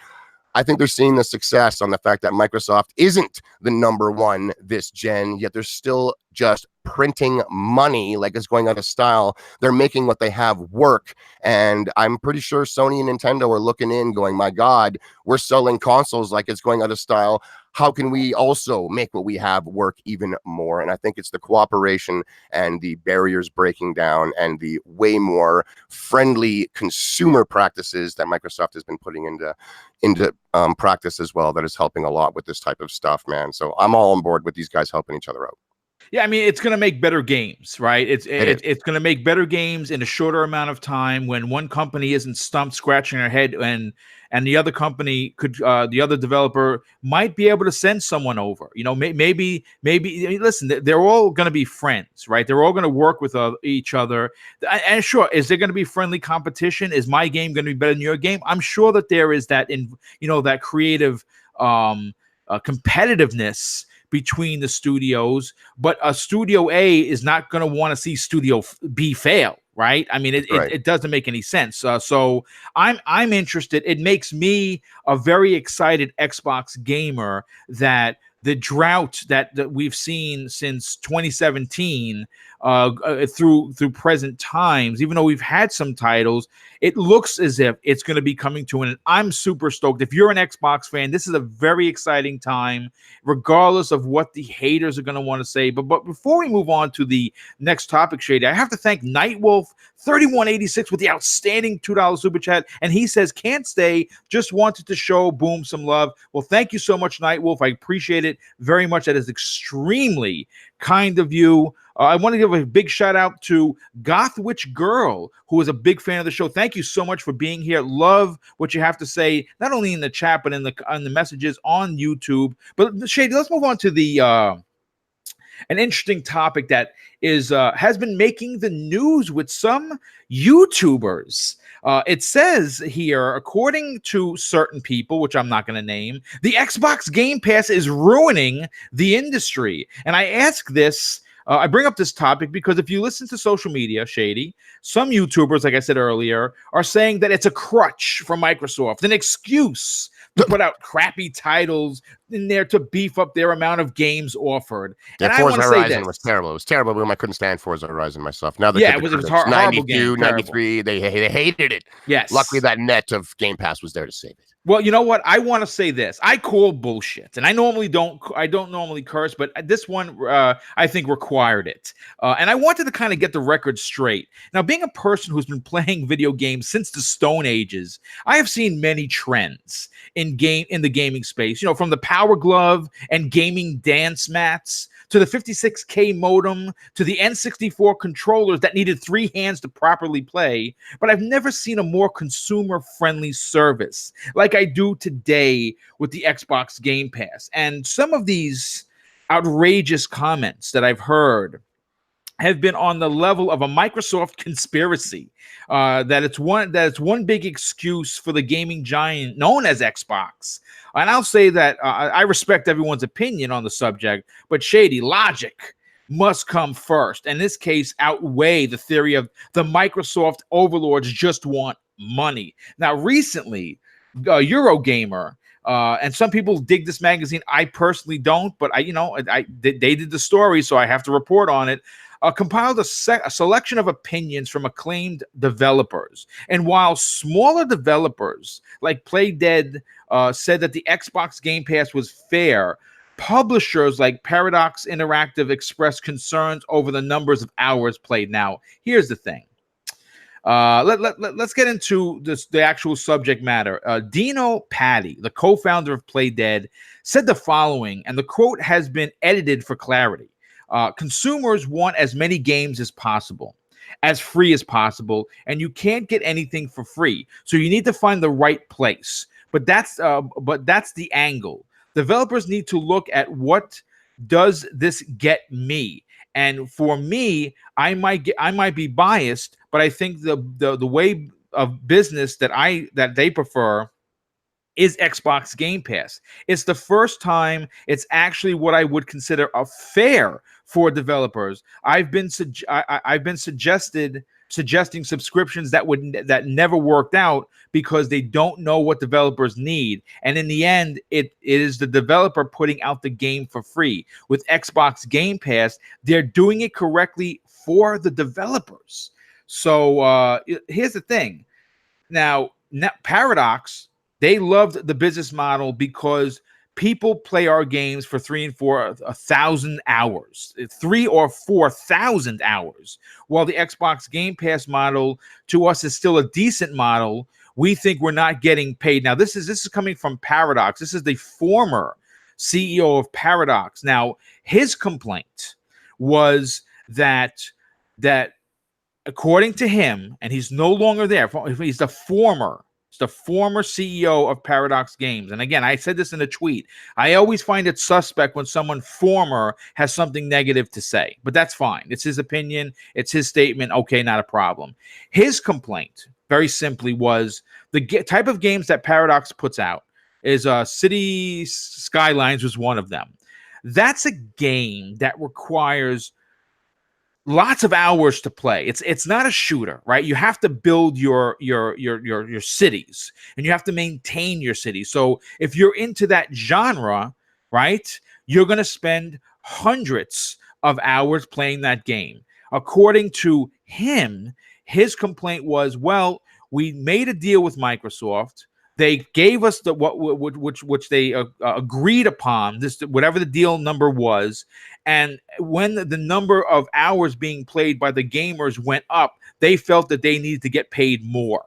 I think they're seeing the success on the fact that Microsoft isn't the number one this gen, yet they're still just printing money like it's going out of style. They're making what they have work. And I'm pretty sure Sony and Nintendo are looking in going, my God, we're selling consoles like it's going out of style. How can we also make what we have work even more? And I think it's the cooperation and the barriers breaking down and the way more friendly consumer practices that Microsoft has been putting into practice as well that is helping a lot with this type of stuff, man. So I'm all on board with these guys helping each other out. Yeah, I mean, it's going to make better games, right? It's going to make better games in a shorter amount of time, when one company isn't stumped scratching their head, and the other company could, the other developer might be able to send someone over. You know, maybe listen, they're all going to be friends, right? They're all going to work with each other. And sure, is there going to be friendly competition? Is my game going to be better than your game? I'm sure that there is that, that creative competitiveness between the studios, but a studio A is not going to want to see studio B fail, right? I mean, it doesn't make any sense. So I'm interested. It makes me a very excited Xbox gamer that the drought that we've seen since 2017 through present times, even though we've had some titles, it looks as if it's going to be coming to an end. I'm super stoked. If you're an Xbox fan, this is a very exciting time, regardless of what the haters are going to want to say. But before we move on to the next topic, Shady, I have to thank Nightwolf 3186 with the outstanding $2 super chat. And he says, can't stay, just wanted to show Boom some love. Well, thank you so much, Nightwolf. I appreciate it very much. That is extremely kind of you. I want to give a big shout out to Goth Witch Girl, who is a big fan of the show. Thank you so much for being here. Love what you have to say, not only in the chat, but in the messages on YouTube. But Shady, let's move on to the an interesting topic that is has been making the news with some YouTubers. It says here, according to certain people, which I'm not going to name, the Xbox Game Pass is ruining the industry. And I ask this, I bring up this topic because if you listen to social media, Shady, some YouTubers, like I said earlier, are saying that it's a crutch for Microsoft, an excuse to put out crappy titles in there to beef up their amount of games offered. Yeah, and Forza I want to say Horizon this. was terrible. It was terrible, but I couldn't stand Forza Horizon myself. Now Yeah, it was a horrible 92, game, 93, they hated it. Yes. Luckily, that net of Game Pass was there to save it. Well, you know what? I want to say this. I call bullshit, and I don't normally curse, but this one I think required it. And I wanted to kind of get the record straight. Now, being a person who's been playing video games since the Stone Ages, I have seen many trends in the gaming space. You know, from the Power Glove and gaming dance mats to the 56K modem to the N64 controllers that needed 3 hands to properly play. But I've never seen a more consumer-friendly service like I do today with the Xbox Game Pass. And some of these outrageous comments that I've heard have been on the level of a Microsoft conspiracy. That it's one big excuse for the gaming giant known as Xbox. And I'll say that I respect everyone's opinion on the subject, but Shady, logic must come first. In this case, outweigh the theory of the Microsoft overlords just want money. Now, recently, Eurogamer, and some people dig this magazine. I personally don't, but they did the story, so I have to report on it. Compiled a selection of opinions from acclaimed developers. And while smaller developers like Playdead said that the Xbox Game Pass was fair, publishers like Paradox Interactive expressed concerns over the numbers of hours played. Now, here's the thing. Let's get into the actual subject matter. Dino Patti, the co-founder of Playdead, said the following, and the quote has been edited for clarity. Consumers want as many games as possible, as free as possible, and you can't get anything for free. So you need to find the right place. But that's the angle. Developers need to look at what does this get me. And for me, I might be biased, but I think the way of business that they prefer is Xbox Game Pass. It's the first time it's actually what I would consider a fair for developers. I've been suggesting subscriptions that never worked out because they don't know what developers need, and in the end, it is the developer putting out the game for free. With Xbox Game Pass, they're doing it correctly for the developers. So here's the thing. Now Paradox, they loved the business model because people play our games for 3,000 hours, 3,000 or 4,000 hours. While the Xbox Game Pass model to us is still a decent model, we think we're not getting paid. Now, this is coming from Paradox. This is the former CEO of Paradox. Now, his complaint was that according to him, and he's no longer there. He's the former CEO of Paradox Games. And again, I said this in a tweet. I always find it suspect when someone former has something negative to say, but that's fine. It's his opinion. It's his statement. Okay, not a problem. His complaint, very simply, was the type of games that Paradox puts out is City Skylines was one of them. That's a game that requires lots of hours to play. It's not a shooter, right? You have to build your cities, and you have to maintain your city. So if you're into that genre, right, you're going to spend hundreds of hours playing that game. According to him, his complaint was, well, we made a deal with Microsoft. They gave us which they agreed upon, this whatever the deal number was, and when the number of hours being played by the gamers went up, they felt that they needed to get paid more.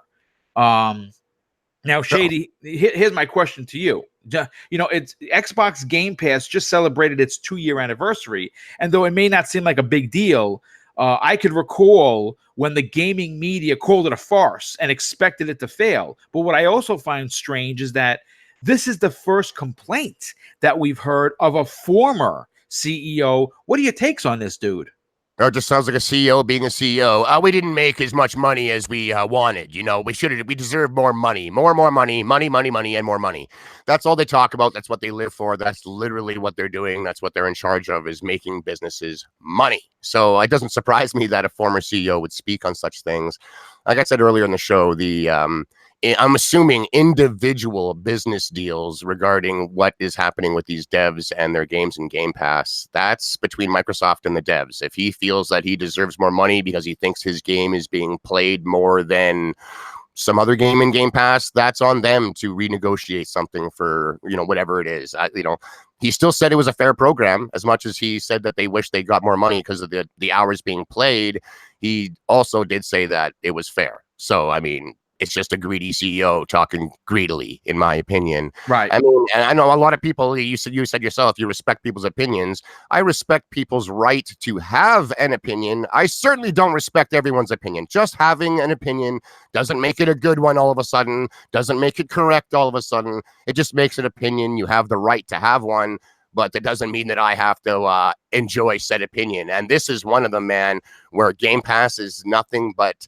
Now, Shady, here's my question to you. It's Xbox Game Pass just celebrated its 2-year anniversary, and though it may not seem like a big deal, I could recall when the gaming media called it a farce and expected it to fail. But what I also find strange is that this is the first complaint that we've heard of a former CEO. What are your takes on this, dude? It just sounds like a CEO being a CEO. We didn't make as much money as we wanted. We deserve more money, more money, and more money. That's all they talk about. That's what they live for. That's literally what they're doing. That's what they're in charge of, is making businesses money. So it doesn't surprise me that a former CEO would speak on such things. Like I said earlier in the show, I'm assuming individual business deals regarding what is happening with these devs and their games in Game Pass, that's between Microsoft and the devs. If he feels that he deserves more money because he thinks his game is being played more than some other game in Game Pass, that's on them to renegotiate something for, whatever it is. He still said it was a fair program, as much as he said that they wish they got more money because of the hours being played. He also did say that it was fair. So, I mean, it's just a greedy CEO talking greedily, in my opinion. Right. I mean, and I know a lot of people, you said yourself, you respect people's opinions. I respect people's right to have an opinion. I certainly don't respect everyone's opinion. Just having an opinion doesn't make it a good one all of a sudden, doesn't make it correct all of a sudden. It just makes an opinion. You have the right to have one. but that doesn't mean that I have to enjoy said opinion. And this is one of them, man, where Game Pass is nothing but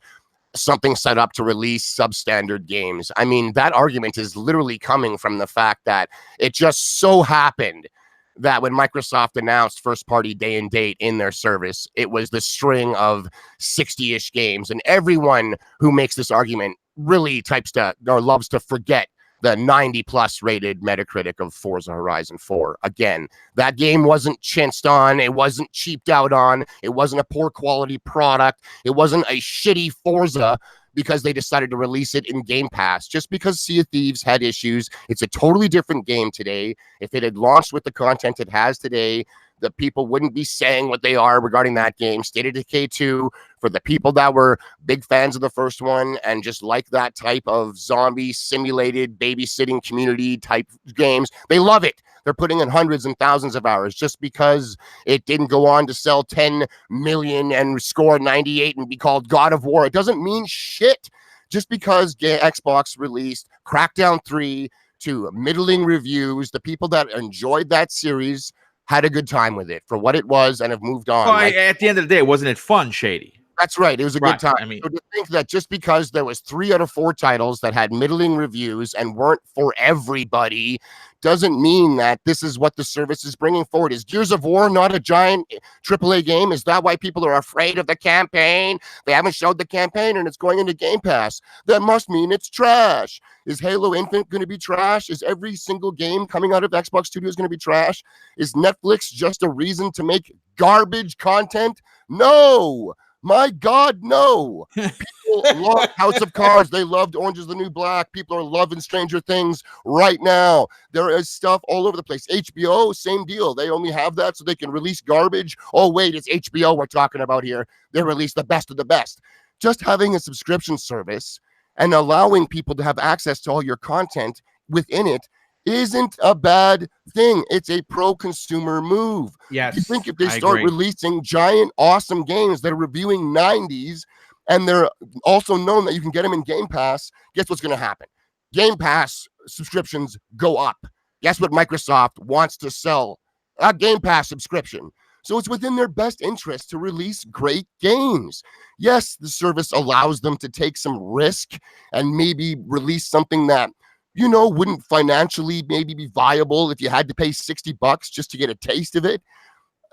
something set up to release substandard games. I mean, that argument is literally coming from the fact that it just so happened that when Microsoft announced first party day and date in their service, it was the string of 60-ish games. And everyone who makes this argument really types to or loves to forget the 90+ rated Metacritic of Forza Horizon 4. Again, that game wasn't chinched on. It wasn't cheaped out on. It wasn't a poor quality product. It wasn't a shitty Forza because they decided to release it in Game Pass. Just because Sea of Thieves had issues, it's a totally different game today. If it had launched with the content it has today, the people wouldn't be saying what they are regarding that game. State of Decay 2, for the people that were big fans of the first one and just like that type of zombie simulated babysitting community type games, they love it. They're putting in hundreds and thousands of hours. Just because it didn't go on to sell 10 million and score 98 and be called God of War, it doesn't mean shit. Just because Xbox released Crackdown 3 to middling reviews, the people that enjoyed that series had a good time with it for what it was and have moved on. Well, at the end of the day, wasn't it fun, Shady? That's right. It was a good time. I mean, so to think that just because there was 3 out of 4 titles that had middling reviews and weren't for everybody doesn't mean that this is what the service is bringing forward. Is Gears of War not a giant AAA game? Is that why people are afraid of the campaign? They haven't showed the campaign and it's going into Game Pass. That must mean it's trash. Is Halo Infinite going to be trash? Is every single game coming out of Xbox Studios going to be trash? Is Netflix just a reason to make garbage content? No. My God, no. People love House of Cards. They loved Orange is the New Black. People are loving Stranger Things right now. There is stuff all over the place. HBO, same deal. They only have that so they can release garbage. Oh, wait, it's HBO we're talking about here. They release the best of the best. Just having a subscription service and allowing people to have access to all your content within it isn't a bad thing. It's a pro-consumer move. Yes, you think if they start releasing giant, awesome games that are reviewing 90s, and they're also known that you can get them in Game Pass, guess what's going to happen? Game Pass subscriptions go up. Guess what Microsoft wants to sell? A Game Pass subscription. So it's within their best interest to release great games. Yes, the service allows them to take some risk and maybe release something that wouldn't financially maybe be viable if you had to pay $60 just to get a taste of it.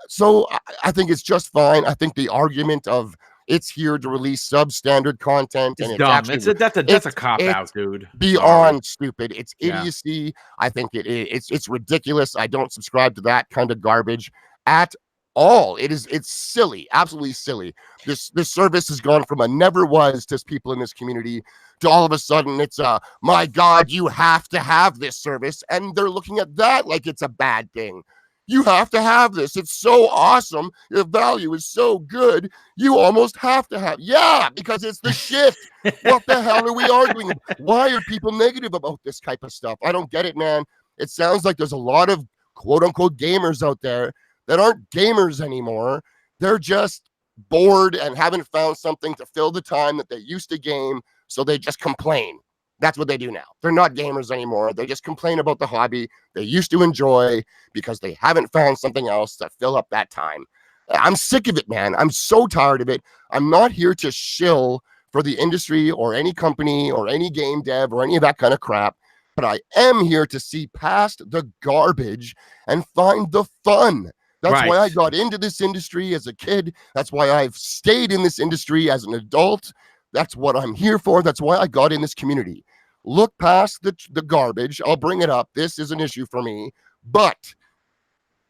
So I think it's just fine. I think the argument of it's here to release substandard content it's and dumb. Actually, that's a cop out, dude. Beyond stupid. It's idiocy. Yeah. I think it's ridiculous. I don't subscribe to that kind of garbage at all. It's silly, absolutely silly. This service has gone from a never was to people in this community to all of a sudden it's my God, you have to have this service, and they're looking at that like it's a bad thing. You have to have this. It's so awesome. The value is so good. You almost have to have. Yeah, because it's the shit. What the hell are we arguing? Why are people negative about this type of stuff? I don't get it, man. It sounds like there's a lot of quote unquote gamers out there that aren't gamers anymore. They're just bored and haven't found something to fill the time that they used to game, so they just complain. That's what they do now. They're not gamers anymore. They just complain about the hobby they used to enjoy because they haven't found something else to fill up that time. I'm sick of it, man. I'm so tired of it. I'm not here to shill for the industry or any company or any game dev or any of that kind of crap, but I am here to see past the garbage and find the fun. That's why I got into this industry as a kid. That's why I've stayed in this industry as an adult. That's what I'm here for. That's why I got in this community. Look past the garbage. I'll bring it up. This is an issue for me. But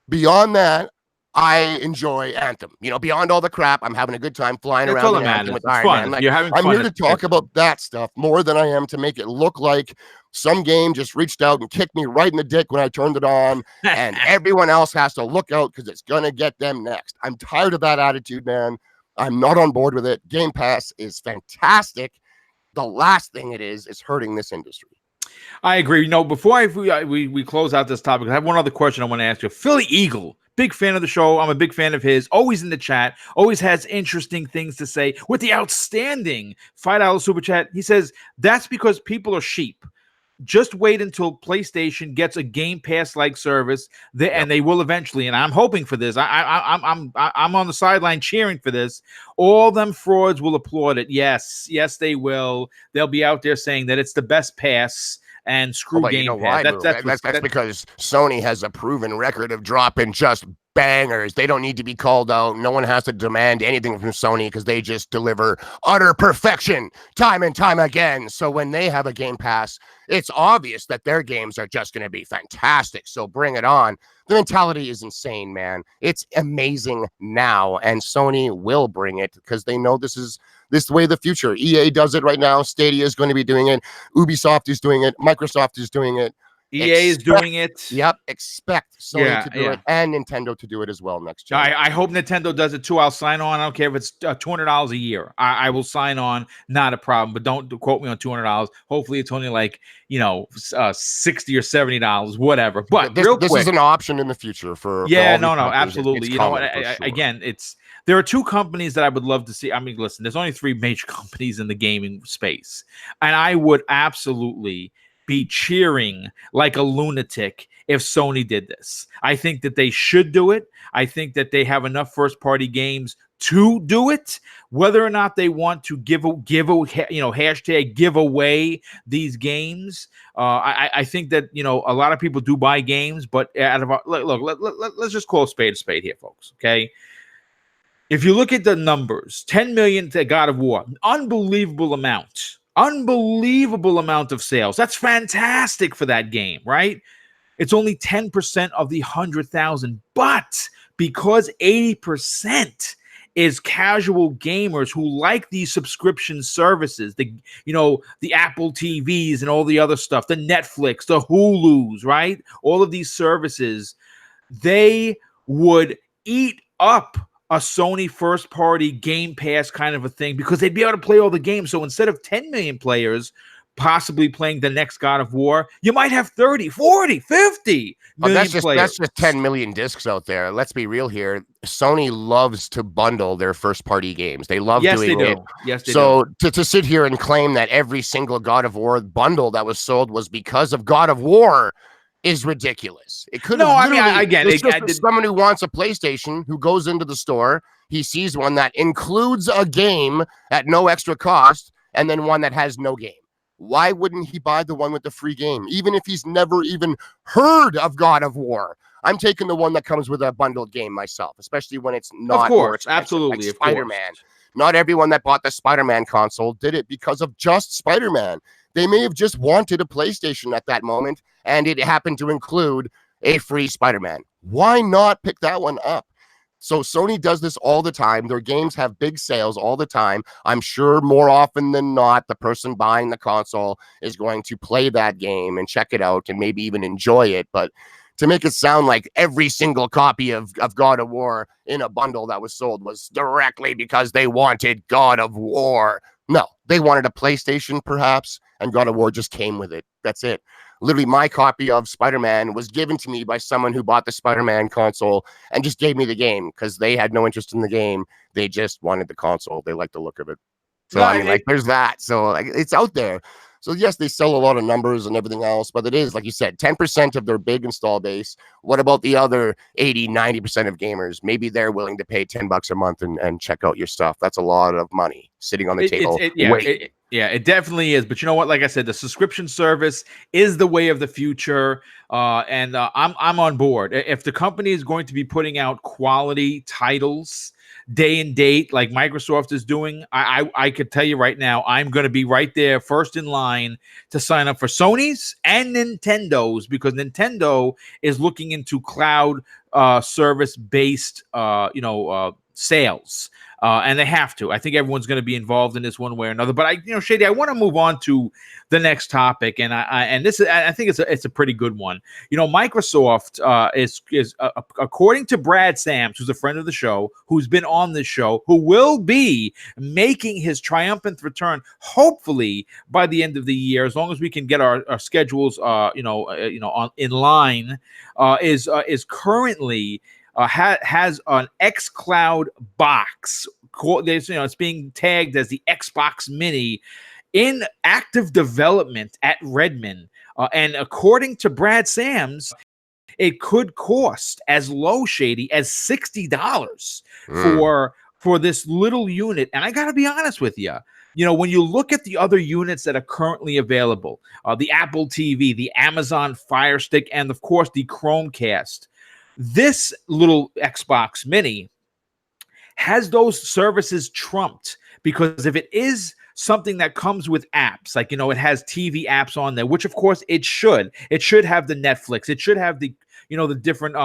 beyond that, I enjoy Anthem. Beyond all the crap, I'm having a good time flying around in Anthem with Iron Man. Like, You're having I'm fun. here to talk about that stuff more than I am to make it look like some game just reached out and kicked me right in the dick when I turned it on, and everyone else has to look out because it's going to get them next. I'm tired of that attitude, man. I'm not on board with it. Game Pass is fantastic. The last thing it is hurting this industry. I agree. Before we close out this topic, I have one other question I want to ask you. Philly Eagle, big fan of the show. I'm a big fan of his. Always in the chat. Always has interesting things to say. With the outstanding $5 super chat, he says, that's because people are sheep. just wait until PlayStation gets a Game Pass like service, and they will eventually. And I'm hoping for this. I'm on the sideline cheering for this. All them frauds will applaud it. Yes, they will. They'll be out there saying that it's the best pass. And screw Game you know Pass. Why, that's because Sony has a proven record of dropping just bangers. They don't need to be called out. No one has to demand anything from Sony because they just deliver utter perfection time and time again. So when they have a Game Pass, it's obvious that their games are just going to be fantastic. So bring it on. The mentality is insane, man. It's amazing now, and Sony will bring it because they know this is the way of the future. EA does it right now. Stadia is going to be doing it. Ubisoft is doing it. Microsoft is doing it. EA is doing it. Yep. Expect Sony to do it and Nintendo to do it as well next year. I hope Nintendo does it too. I'll sign on. I don't care if it's $200 a year. I will sign on. Not a problem. But don't quote me on $200. Hopefully, it's only like $60 or $70, whatever. But this is an option in the future for absolutely. You know what? Again, there are two companies that I would love to see. I mean, listen, there's only 3 major companies in the gaming space, and I would absolutely be cheering like a lunatic if Sony did this. I think that they should do it. I think that they have enough first-party games to do it. Whether or not they want to hashtag give away these games, I think that a lot of people do buy games, but let's just call a spade here, folks. Okay. If you look at the numbers, 10 million to God of War, unbelievable amount of sales. That's fantastic for that game, right? It's only 10% of the 100,000, but because 80% is casual gamers who like these subscription services, the Apple TVs and all the other stuff, the Netflix, the Hulus, right? All of these services, they would eat up a Sony first-party Game Pass kind of a thing because they'd be able to play all the games. So instead of 10 million players possibly playing the next God of War, you might have 30, 40, 50 million players. That's just 10 million discs out there. Let's be real here. Sony loves to bundle their first-party games. They love doing it. Yes, they do. So to sit here and claim that every single God of War bundle that was sold was because of God of War is ridiculous. It could someone who wants a PlayStation who goes into the store, he sees one that includes a game at no extra cost and then one that has no game. Why wouldn't he buy the one with the free game, even if he's never even heard of God of War? I'm taking the one that comes with a bundled game myself, especially when it's not. Of course, absolutely. Like Spider-Man. Not everyone that bought the Spider-Man console did it because of just Spider-Man. They may have just wanted a PlayStation at that moment, and it happened to include a free Spider-Man. Why not pick that one up? So Sony does this all the time. Their games have big sales all the time. I'm sure more often than not, the person buying the console is going to play that game and check it out and maybe even enjoy it. But to make it sound like every single copy of God of War in a bundle that was sold was directly because they wanted God of War. No, they wanted a PlayStation perhaps, and God of War just came with it. That's it. Literally, my copy of Spider-Man was given to me by someone who bought the Spider-Man console and just gave me the game because they had no interest in the game. They just wanted the console. They liked the look of it. So, there's that. So, it's out there. So, yes, they sell a lot of numbers and everything else, but it is, like you said, 10% of their big install base. What about the other 80, 90% of gamers? Maybe they're willing to pay $10 a month and check out your stuff. That's a lot of money sitting on the table. It definitely is. But you know what? Like I said, the subscription service is the way of the future. And I'm on board. If the company is going to be putting out quality titles day and date like Microsoft is doing, I could tell you right now, I'm going to be right there first in line to sign up for Sony's and Nintendo's, because Nintendo is looking into cloud service based sales. And they have to. I think everyone's going to be involved in this one way or another. But Shady, I want to move on to the next topic, and I think it's a pretty good one. Microsoft is according to Brad Sams, who's a friend of the show, who's been on this show, who will be making his triumphant return, hopefully by the end of the year, as long as we can get our schedules, in line, is currently. Has an Xcloud box. It's being tagged as the Xbox Mini in active development at Redmond. And according to Brad Sams, it could cost as low, Shady, as $60 for this little unit. And I got to be honest with you. You know, when you look at the other units that are currently available, the Apple TV, the Amazon Fire Stick, and of course the Chromecast, this little Xbox Mini has those services trumped, because if it is something that comes with apps, like, you know, it has TV apps on there, which of course it should have the Netflix, it should have the, you know, the different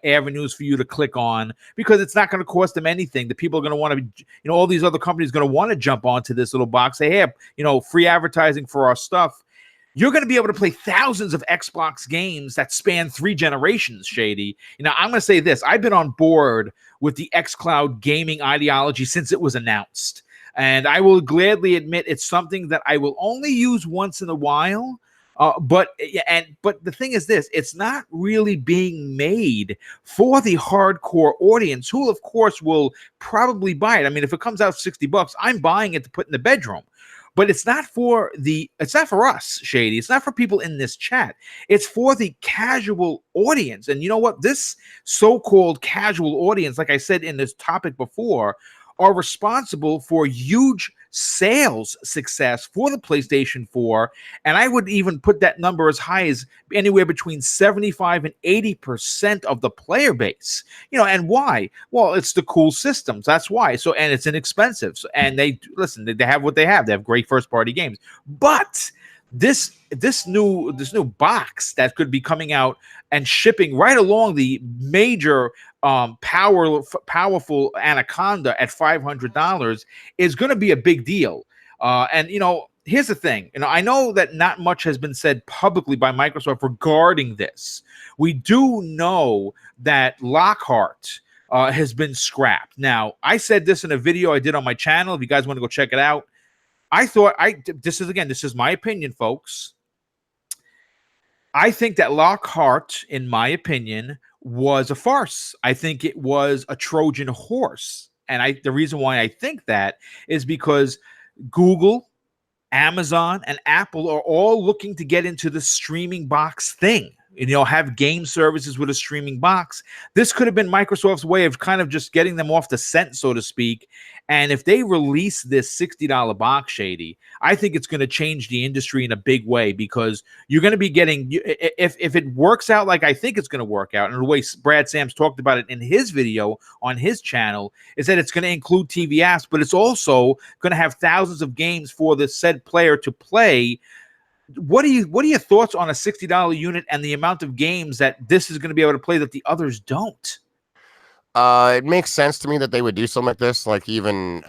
avenues for you to click on, because it's not going to cost them anything. The people are going to want to, you know, all these other companies going to want to jump onto this little box, say, hey, you know, free advertising for our stuff. You're going to be able to play thousands of Xbox games that span 3 generations, Shady. You know, I'm going to say this. I've been on board with the Xcloud gaming ideology since it was announced. And I will gladly admit it's something that I will only use once in a while. But the thing is this, it's not really being made for the hardcore audience, who of course will probably buy it. I mean, if it comes out $60, I'm buying it to put in the bedroom. But it's not for us, Shady. It's not for people in this chat. It's for the casual audience. And you know what? This so-called casual audience, like I said in this topic before, are responsible for huge sales success for the PlayStation 4. And I would even put that number as high as anywhere between 75 and 80% of the player base. You know, and why? Well, it's the cool systems. That's why. So, and it's inexpensive. So, and they have what they have. They have great first-party games. But this new box that could be coming out and shipping right along the major powerful Anaconda at $500 is going to be a big deal. And you know, here's the thing. You know, I know that not much has been said publicly by Microsoft regarding this. We do know that Lockhart has been scrapped. Now, I said this in a video I did on my channel. If you guys want to go check it out, this is my opinion, folks. I think that Lockhart, in my opinion, was a farce. I think it was a Trojan horse. And the reason why I think that is because Google, Amazon, and Apple are all looking to get into the streaming box thing. You know, have game services with a streaming box. This could have been Microsoft's way of kind of just getting them off the scent, so to speak. And if they release this $60 box, Shady, I think it's going to change the industry in a big way, because you're going to be getting, if it works out like I think it's going to work out, and the way Brad Sams talked about it in his video on his channel, is that it's going to include TV apps, but it's also going to have thousands of games for the said player to play. What are your thoughts on a $60 unit and the amount of games that this is going to be able to play that the others don't? It makes sense to me that they would do something like this. Like even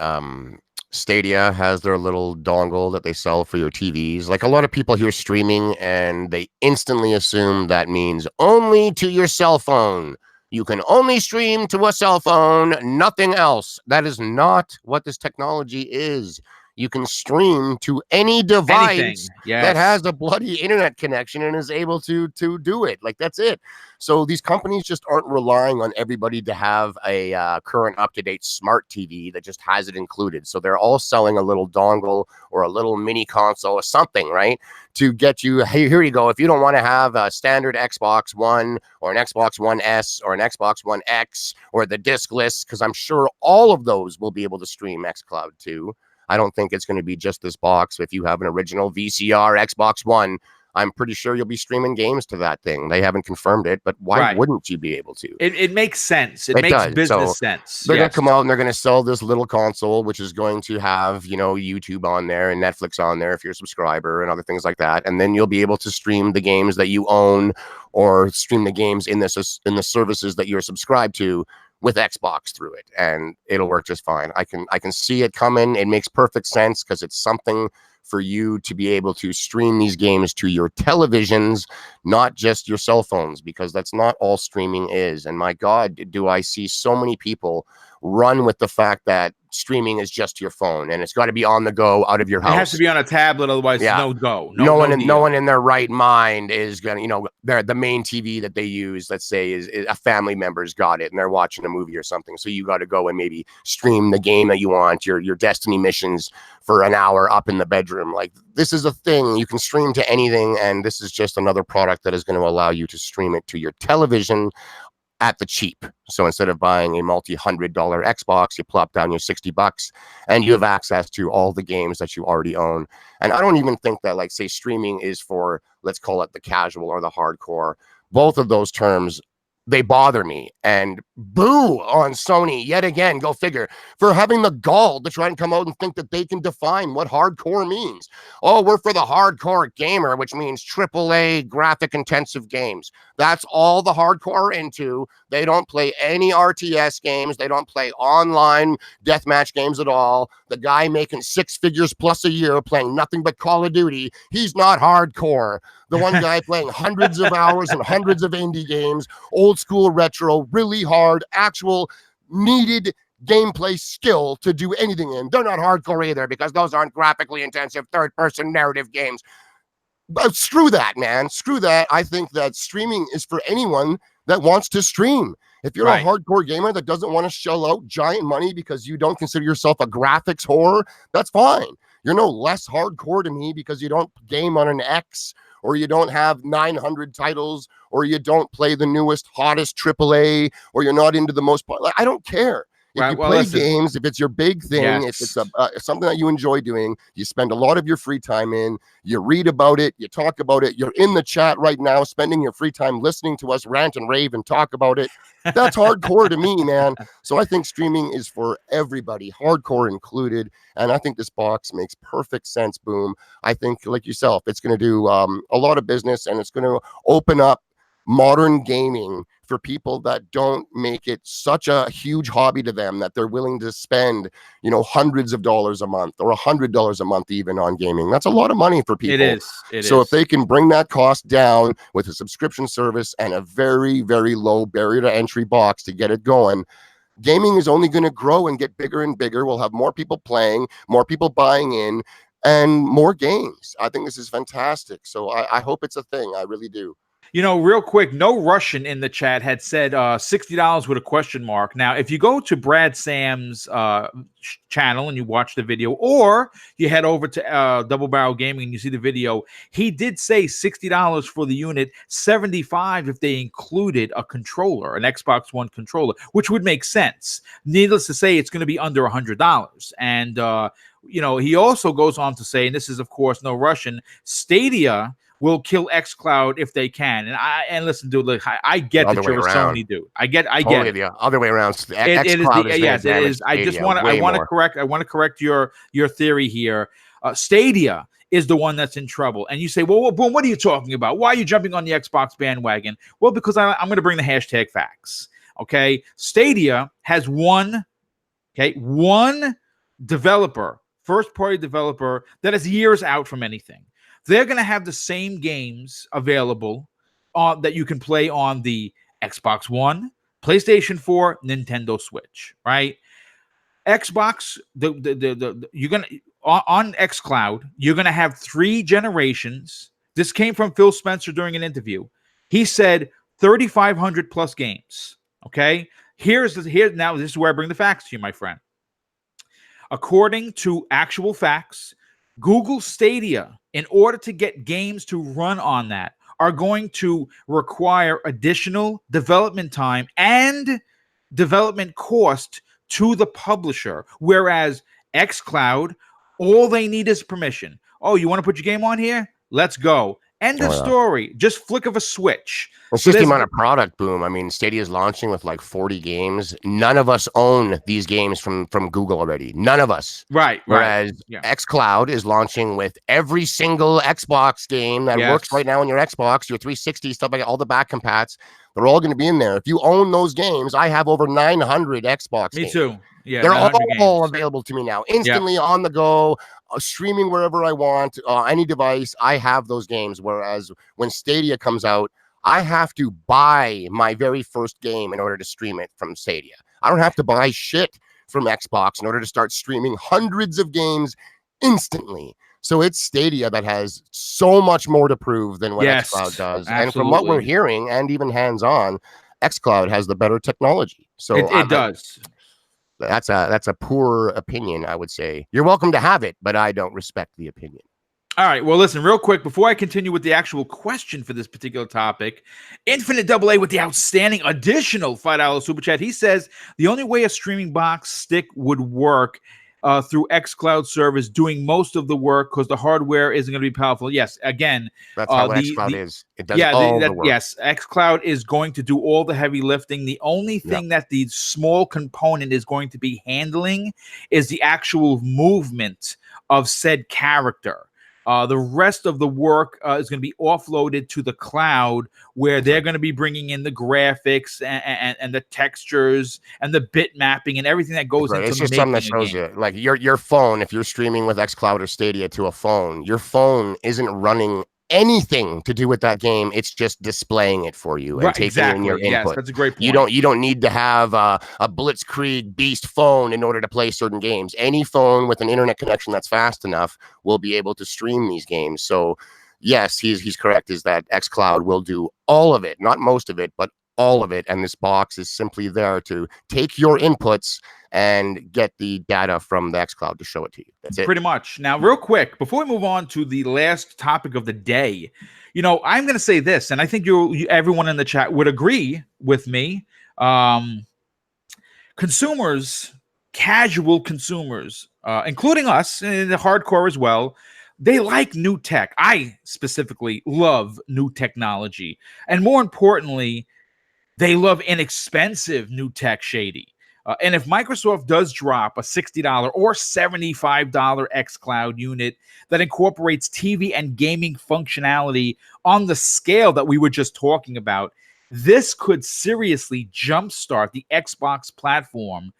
Stadia has their little dongle that they sell for your TVs. Like a lot of people hear streaming and they instantly assume that means only to your cell phone. You can only stream to a cell phone, nothing else. That is not what this technology is. You can stream to any device that has a bloody internet connection and is able to do it. Like, that's it. So these companies just aren't relying on everybody to have a current up-to-date smart TV that just has it included. So they're all selling a little dongle or a little mini console or something, right, to get you, hey, here you go. If you don't want to have a standard Xbox One or an Xbox One S or an Xbox One X or the diskless, because I'm sure all of those will be able to stream Xcloud too. I don't think it's going to be just this box. If you have an original VCR Xbox One, I'm pretty sure you'll be streaming games to that thing. They haven't confirmed it, but why wouldn't you be able to? It makes sense. It makes business sense. They're going to come out and they're going to sell this little console, which is going to have, you know, YouTube on there and Netflix on there if you're a subscriber and other things like that. And then you'll be able to stream the games that you own or stream the games in the services that you're subscribed to with Xbox through it, and it'll work just fine. I can see it coming. It makes perfect sense because it's something for you to be able to stream these games to your televisions, not just your cell phones, because that's not all streaming is. And my God, do I see so many people run with the fact that streaming is just your phone and it's got to be on the go out of your house. It has to be on a tablet, otherwise no go. No one in their right mind is gonna, you know, the main TV that they use, let's say, is a family member's got it and they're watching a movie or something. So you got to go and maybe stream the game that you want, your Destiny missions for an hour up in the bedroom. Like, this is a thing. You can stream to anything, and this is just another product that is going to allow you to stream it to your television at the cheap. So instead of buying a multi-$100 Xbox, you plop down your $60 and you have access to all the games that you already own. And I don't even think that, like, say, streaming is for, let's call it the casual or the hardcore. Both of those terms, they bother me. And boo on Sony yet again, go figure, for having the gall to try and come out and think that they can define what hardcore means. Oh, we're for the hardcore gamer, which means AAA graphic intensive games. That's all the hardcore are into. They don't play any RTS games. They don't play online deathmatch games at all. The guy making 6 figures plus a year playing nothing but Call of Duty, he's not hardcore. The one guy playing hundreds of hours and hundreds of indie games, old school retro, really hard, actual needed gameplay skill to do anything in. They're not hardcore either, because those aren't graphically intensive third-person narrative games. But screw that, man. Screw that. I think that streaming is for anyone that wants to stream. If you're a hardcore gamer that doesn't want to shell out giant money because you don't consider yourself a graphics whore, that's fine. You're no less hardcore to me because you don't game on an X, or you don't have 900 titles, or you don't play the newest, hottest AAA, or you're not into the most. I don't care. If you play games, if it's your big thing, if it's something that you enjoy doing, you spend a lot of your free time in, you read about it, you talk about it, you're in the chat right now, spending your free time listening to us rant and rave and talk about it. That's hardcore to me, man. So I think streaming is for everybody, hardcore included. And I think this box makes perfect sense, Boom. I think, like yourself, it's going to do a lot of business, and it's going to open up modern gaming for people that don't make it such a huge hobby to them that they're willing to spend, you know, hundreds of dollars a month or $100 a month even on gaming. That's a lot of money for people. It is. So if they can bring that cost down with a subscription service and a very, very low barrier to entry box to get it going, gaming is only going to grow and get bigger and bigger. We'll have more people playing, more people buying in, and more games. I think this is fantastic. So I hope it's a thing. I really do. You know, real quick, No Russian in the chat had said $60 with a question mark. Now, if you go to Brad Sam's channel and you watch the video, or you head over to Double Barrel Gaming and you see the video, he did say $60 for the unit, $75 if they included a controller, an Xbox One controller, which would make sense. Needless to say, it's going to be under $100. And, you know, he also goes on to say, and this is, of course, No Russian, Stadia will kill Xcloud if they can. And listen, dude, look, I get that you're a Sony dude. I get it. The other way around. It is. I just want to correct your theory here. Stadia is the one that's in trouble. And you say, well, Boom, what are you talking about? Why are you jumping on the Xbox bandwagon? Well, because I'm going to bring the hashtag facts. Okay. Stadia has one developer, first party developer that is years out from anything. They're going to have the same games available that you can play on the Xbox One, PlayStation 4, Nintendo Switch, right? Xbox, you're going to on Xcloud, you're going to have 3 generations. This came from Phil Spencer during an interview. He said 3,500 plus games. Okay, now this is where I bring the facts to you, my friend. According to actual facts, Google Stadia, in order to get games to run on that, are going to require additional development time and development cost to the publisher. Whereas Xcloud, all they need is permission. Oh, you want to put your game on here? Let's go. End of story. Just flick of a switch. It's just the amount of product, Boom. I mean, Stadia is launching with like 40 games. None of us own these games from Google already. None of us. Right. Whereas Xcloud is launching with every single Xbox game that works right now on your Xbox, your 360, stuff like all the back compats. They're all going to be in there. If you own those games, I have over 900 Xbox games. Me too. Yeah, they're all available to me now, instantly on the go, streaming wherever I want, any device. I have those games. Whereas when Stadia comes out, I have to buy my very first game in order to stream it from Stadia. I don't have to buy shit from Xbox in order to start streaming hundreds of games instantly. So it's Stadia that has so much more to prove than what Xcloud Yes, does. And from what we're absolutely. hearing, and even hands-on, Xcloud has the better technology. So It does. that's a poor opinion, I would say. You're welcome to have it, but I don't respect the opinion. All right. Well, listen, real quick, before I continue with the actual question for this particular topic, Infinite Double A with the outstanding additional $5 super chat. He says the only way a streaming box stick would work through xCloud servers doing most of the work because the hardware isn't going to be powerful. Yes, again, that's how xCloud is. It does the work. Yes, xCloud is going to do all the heavy lifting. The only thing that the small component is going to be handling is the actual movement of said character. The rest of the work is going to be offloaded to the cloud, where they're going to be bringing in the graphics and the textures and the bit mapping and everything that goes into it's just something that shows you, like your phone, if you're streaming with xCloud or Stadia to a phone, your phone isn't running anything to do with that game. It's just displaying it for you and taking in your input. Yes, that's a great point. You don't need to have a Blitzkrieg beast phone in order to play certain games. Any phone with an internet connection that's fast enough will be able to stream these games. So yes, he's correct, is that xCloud will do all of it, not most of it, but all of it. And this box is simply there to take your inputs and get the data from the xCloud to show it to you. That's it. Pretty much. Now, real quick, before we move on to the last topic of the day, I'm going to say this, and I think everyone in the chat would agree with me. Consumers, casual consumers, including us, and the hardcore as well, they like new tech. I specifically love new technology. And more importantly, they love inexpensive new tech, Shady. And if Microsoft does drop a $60 or $75 xCloud unit that incorporates TV and gaming functionality on the scale that we were just talking about, this could seriously jumpstart the Xbox platform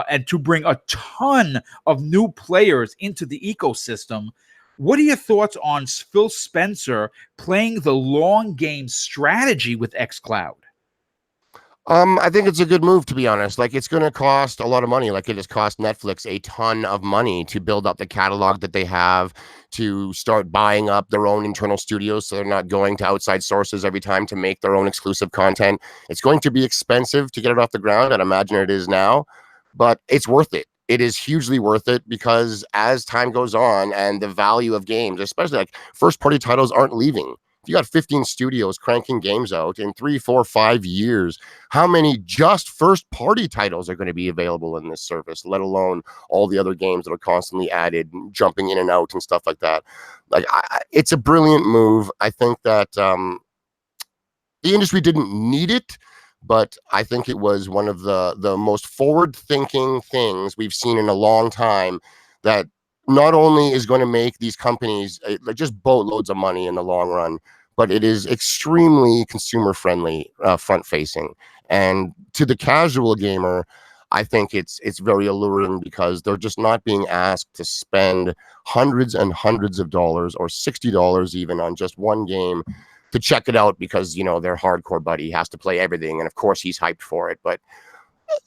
and to bring a ton of new players into the ecosystem. What are your thoughts on Phil Spencer playing the long game strategy with xCloud? I think it's a good move, to be honest. Like, it's going to cost a lot of money. Like, it has cost Netflix a ton of money to build up the catalog that they have, to start buying up their own internal studios so they're not going to outside sources every time to make their own exclusive content. It's going to be expensive to get it off the ground. I'd imagine it is now, but it's worth it. It is hugely worth it, because as time goes on and the value of games, especially like first-party titles, aren't leaving. You got 15 studios cranking games out in 3, 4, 5 years. How many just first-party titles are going to be available in this service, let alone all the other games that are constantly added, jumping in and out and stuff like that? Like, it's a brilliant move. I think that the industry didn't need it, but I think it was one of the most forward-thinking things we've seen in a long time, that not only is going to make these companies just boatloads of money in the long run, but it is extremely consumer friendly, front facing. And to the casual gamer, I think it's very alluring, because they're just not being asked to spend hundreds and hundreds of dollars, or $60 even, on just one game to check it out, because their hardcore buddy has to play everything, and of course he's hyped for it. But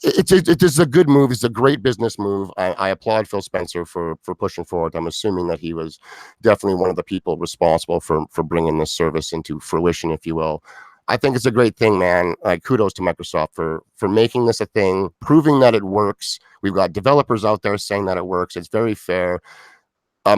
it is a good move. It's a great business move. I applaud Phil Spencer for pushing forward. I'm assuming that he was definitely one of the people responsible for bringing this service into fruition, if you will. I think it's a great thing, man. Like, kudos to Microsoft for making this a thing, proving that it works. We've got developers out there saying that it works. It's very fair.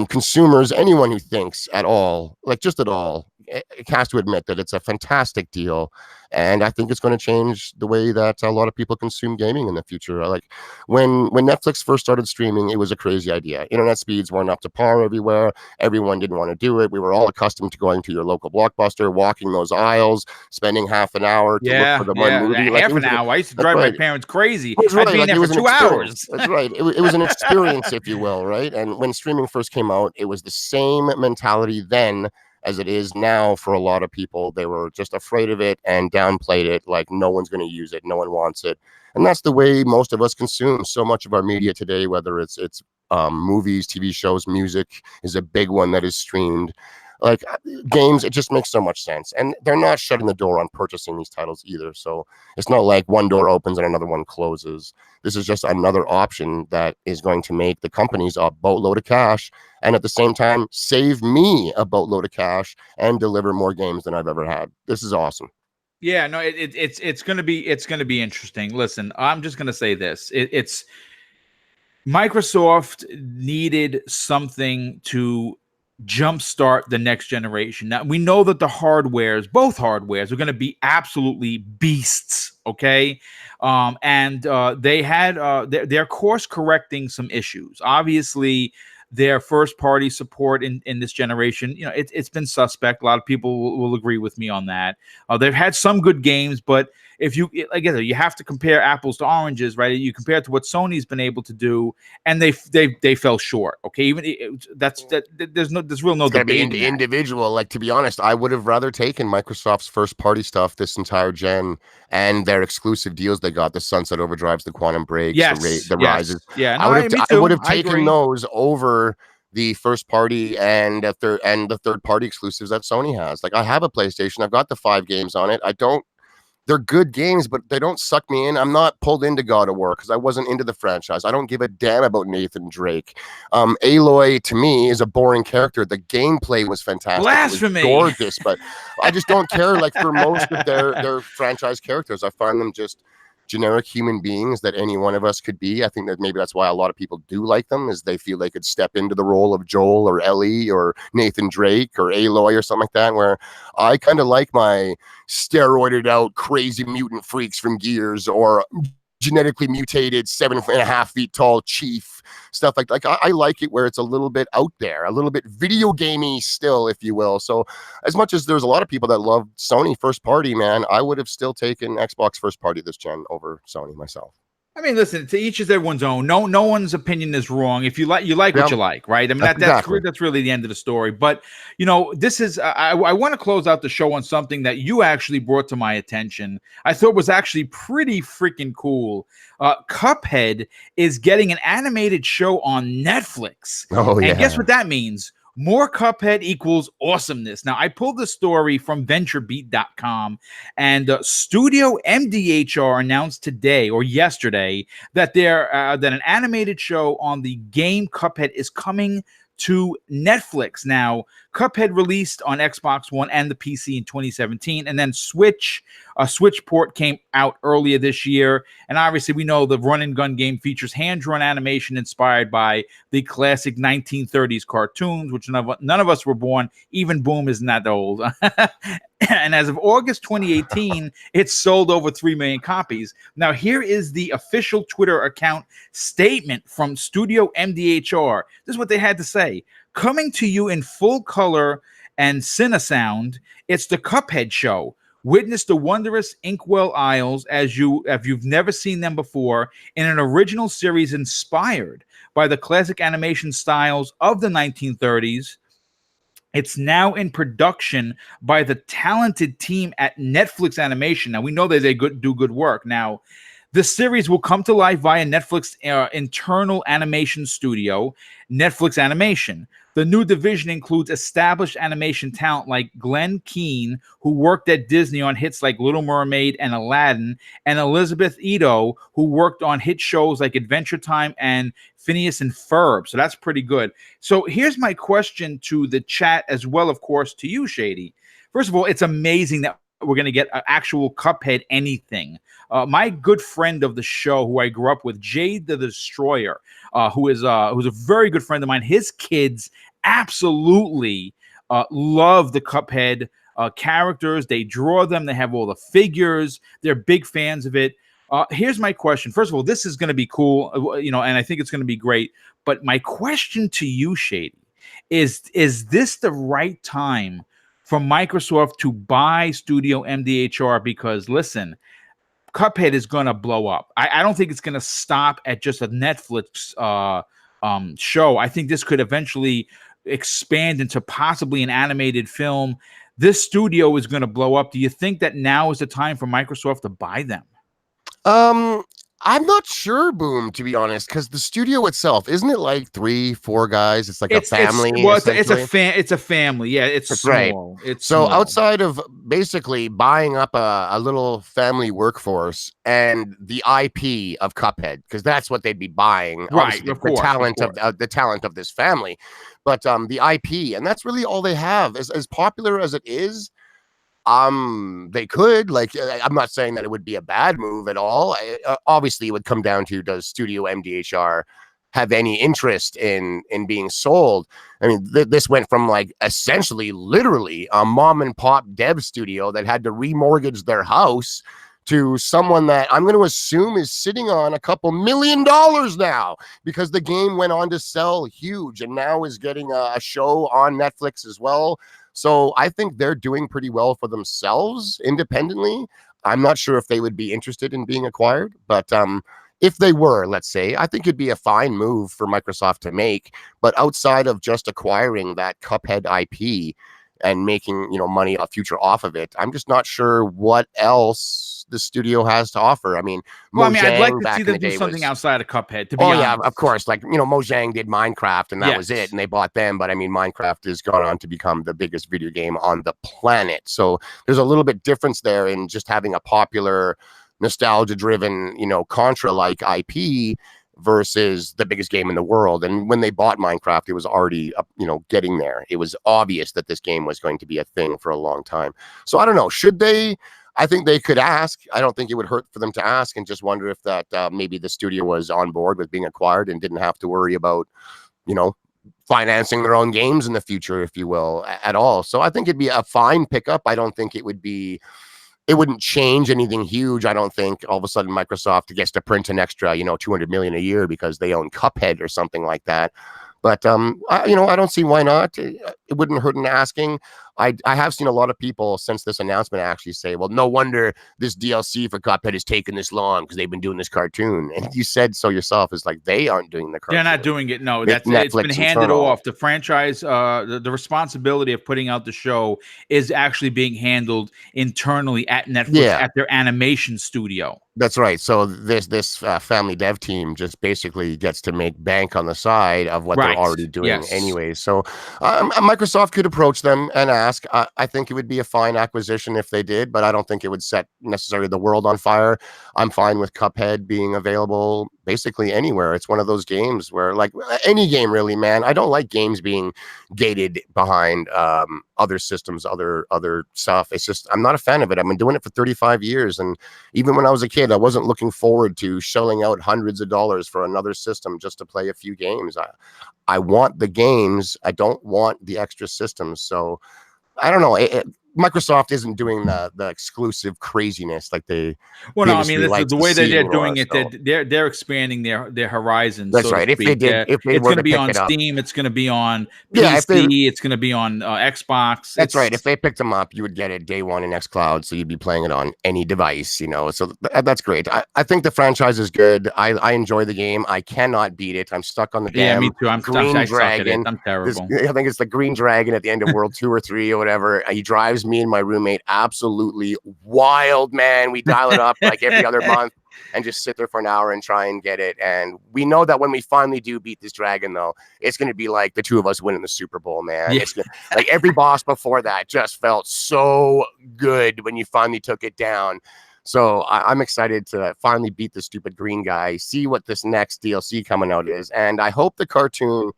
Consumers, anyone who thinks at all, like just at all, it has to admit that it's a fantastic deal. And I think it's going to change the way that a lot of people consume gaming in the future. Like, when Netflix first started streaming, it was a crazy idea. Internet speeds weren't up to par everywhere. Everyone didn't want to do it. We were all accustomed to going to your local Blockbuster, walking those aisles, spending half an hour to look for the one movie. Like, half an hour. I used to drive my parents crazy. I'd be in there for 2 hours. That's right. It was an experience, if you will, right? And when streaming first came out, it was the same mentality then as it is now for a lot of people. They were just afraid of it and downplayed it, like no one's going to use it, no one wants it. And that's the way most of us consume so much of our media today, whether it's movies, TV shows, music is a big one that is streamed. Like games, it just makes so much sense. And they're not shutting the door on purchasing these titles either. So it's not like one door opens and another one closes. This is just another option that is going to make the companies a boatload of cash, and at the same time save me a boatload of cash and deliver more games than I've ever had. This is awesome. Yeah, no, it's gonna be interesting. Listen, I'm just gonna say this. It's Microsoft needed something to jumpstart the next generation. Now we know that both hardwares, are going to be absolutely beasts. Okay, and they had they're course correcting some issues. Obviously, their first party support in this generation, it's been suspect. A lot of people will agree with me on that. They've had some good games, but if you again, you have to compare apples to oranges, right? You compare it to what Sony's been able to do, and they fell short. Okay, even there's real no it's debate. Be individual. Like, to be honest, I would have rather taken Microsoft's first party stuff this entire gen and their exclusive deals they got, the Sunset Overdrives, the Quantum Breaks, the Rises. Yeah, no, I would have taken those over the first party and the third party exclusives that Sony has. Like, I have a PlayStation, I've got the 5 games on it. They're good games, but they don't suck me in. I'm not pulled into God of War because I wasn't into the franchise. I don't give a damn about Nathan Drake. Aloy, to me, is a boring character. The gameplay was fantastic. Blasphemy. It was gorgeous, but I just don't care. Like, for most of their franchise characters, I find them just generic human beings that any one of us could be. I think that maybe that's why a lot of people do like them, is they feel they could step into the role of Joel or Ellie or Nathan Drake or Aloy or something like that, where I kind of like my steroided out crazy mutant freaks from Gears or genetically mutated 7.5 feet tall chief, stuff like I like it where it's a little bit out there, a little bit video gamey still, if you will. So as much as there's a lot of people that love Sony first party, man, I would have still taken Xbox first party this gen over Sony myself. I mean, listen, to each is everyone's own. No one's opinion is wrong. If you like what you like, right? I mean, that's really the end of the story. But this is I want to close out the show on something that you actually brought to my attention. I thought was actually pretty freaking cool. Cuphead is getting an animated show on Netflix. Oh, yeah. And guess what that means? More Cuphead equals awesomeness. Now, I pulled the story from VentureBeat.com, and Studio MDHR announced today or yesterday that that an animated show on the game Cuphead is coming to Netflix. Now, Cuphead released on Xbox One and the PC in 2017, and then a Switch port came out earlier this year. And obviously, we know the run-and-gun game features hand-drawn animation inspired by the classic 1930s cartoons, which none of us were born. Even Boom isn't that old. And as of August 2018, it's sold over 3 million copies. Now, here is the official Twitter account statement from Studio MDHR. This is what they had to say. Coming to you in full color and Cinesound, it's the Cuphead show. Witness the wondrous Inkwell Isles if you've never seen them before, in an original series inspired by the classic animation styles of the 1930s. It's now in production by the talented team at Netflix Animation. Now, we know that they do good work. Now, the series will come to life via Netflix internal animation studio, Netflix Animation. The new division includes established animation talent like Glenn Keane, who worked at Disney on hits like Little Mermaid and Aladdin, and Elizabeth Ito, who worked on hit shows like Adventure Time and Phineas and Ferb. So that's pretty good. So here's my question to the chat as well, of course, to you, Shady. First of all, it's amazing that we're going to get an actual Cuphead anything. My good friend of the show, who I grew up with, Jade the Destroyer, who's a very good friend of mine. His kids absolutely love the Cuphead characters. They draw them. They have all the figures. They're big fans of it. Here's my question. First of all, this is going to be cool, and I think it's going to be great. But my question to you, Shady, is this the right time for Microsoft to buy Studio MDHR? Because listen, Cuphead is going to blow up. I don't think it's going to stop at just a Netflix show. I think this could eventually expand into possibly an animated film. This studio is going to blow up. Do you think that now is the time for Microsoft to buy them? I'm not sure, Boom, to be honest, because the studio itself, isn't it like 3, 4 guys? It's like a family, essentially. It's a family. Yeah, it's That's right. small. It's So small. outside of basically buying up a little family workforce and the IP of Cuphead, because that's what they'd be buying, Right, obviously of course, the talent of this family, but the IP, and that's really all they have. As popular as it is, they could, like, I'm not saying that it would be a bad move at all. Obviously, it would come down to, does Studio MDHR have any interest in being sold? I mean, this went from, like, essentially literally a mom and pop dev studio that had to remortgage their house to someone that I'm going to assume is sitting on a couple $1 million now, because the game went on to sell huge and now is getting a show on Netflix as well. So I think they're doing pretty well for themselves independently. I'm not sure if they would be interested in being acquired, but if they were, let's say, I think it'd be a fine move for Microsoft to make. But outside of just acquiring that Cuphead IP and making, money future off of it, I'm just not sure what else the studio has to offer. I mean, Well, I mean, I'd like Mojang to back see in the them do day something was, outside of Cuphead, to be oh honest. yeah, of course. Like, Mojang did Minecraft and that was it, Yes. and they bought them. But I mean, Minecraft has gone on to become the biggest video game on the planet. So there's a little bit difference there in just having a popular, nostalgia-driven, Contra-like IP versus the biggest game in the world. And when they bought Minecraft, it was already, getting there. It was obvious that this game was going to be a thing for a long time. So I don't know. Should they? I think they could ask. I don't think it would hurt for them to ask and just wonder if that maybe the studio was on board with being acquired and didn't have to worry about, you know, financing their own games in the future, if you will, at all. So I think it'd be a fine pickup. I don't think it wouldn't change anything huge. I don't think all of a sudden Microsoft gets to print an extra, 200 million a year because they own Cuphead or something like that. But I don't see why not. It wouldn't hurt in asking. I have seen a lot of people since this announcement actually say, well, no wonder this DLC for Cuphead has taken this long because they've been doing this cartoon. And you said so yourself, is like, they aren't doing the cartoon. They're not doing it. No, It's it's been Netflix handed internal. off. The franchise, the responsibility of putting out the show is actually being handled internally at Netflix, at their animation studio. That's right. So this family dev team just basically gets to make bank on the side of what they're already doing anyway. So Microsoft could approach them and ask. I think it would be a fine acquisition if they did, but I don't think it would set necessarily the world on fire. I'm fine with Cuphead being available basically anywhere. It's one of those games where, like any game really, man, I don't like games being gated behind other systems, other stuff. It's just, I'm not a fan of it. I've been doing it for 35 years. And even when I was a kid, I wasn't looking forward to shelling out hundreds of dollars for another system just to play a few games. I want the games. I don't want the extra systems. So I don't know. Microsoft isn't doing the exclusive craziness like they. Well, no, I mean, the way that they're doing it, so. they're expanding their horizons. That's so right. If they did, it's going to be on Steam. It's going to be on PC. It's going to be on Xbox. That's right. If they picked them up, you would get it day one in Xcloud, so you'd be playing it on any device. So that's great. I think the franchise is good. I enjoy the game. I cannot beat it. I'm stuck on the damn me too. I'm green dragon. I'm terrible. I think it's the green dragon at the end of World 2 or 3 or whatever. He drives me and my roommate absolutely wild, man. We dial it up like every other month and just sit there for an hour and try and get it. And we know that when we finally do beat this dragon, though, it's going to be like the two of us winning the Super Bowl, man. It's like every boss before that just felt so good when you finally took it down. So I'm excited to finally beat the stupid green guy, see what this next DLC coming out is. And I hope the cartoon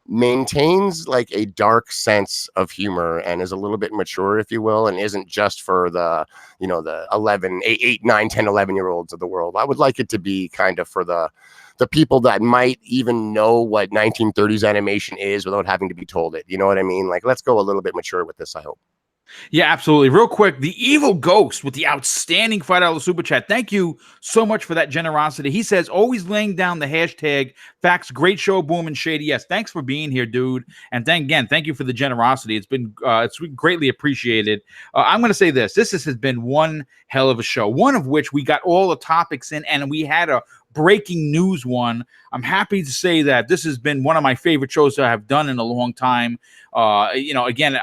maintains like a dark sense of humor and is a little bit mature, if you will, and isn't just for the the 8, 9, 10, 11-year-olds of the world. I would like it to be kind of for the people that might even know what 1930s animation is without having to be told it. You know what I mean? Like, let's go a little bit mature with this, I hope. Yeah, absolutely. Real quick, the Evil Ghost with the outstanding $5 super chat. Thank you so much for that generosity. He says, always laying down the hashtag facts. Great show, Boom and Shady. Yes, thanks for being here, dude. And thank you for the generosity. It's been it's greatly appreciated. I'm going to say this. This has been one hell of a show, one of which we got all the topics in, and we had a breaking news one. I'm happy to say that this has been one of my favorite shows that I have done in a long time. Again,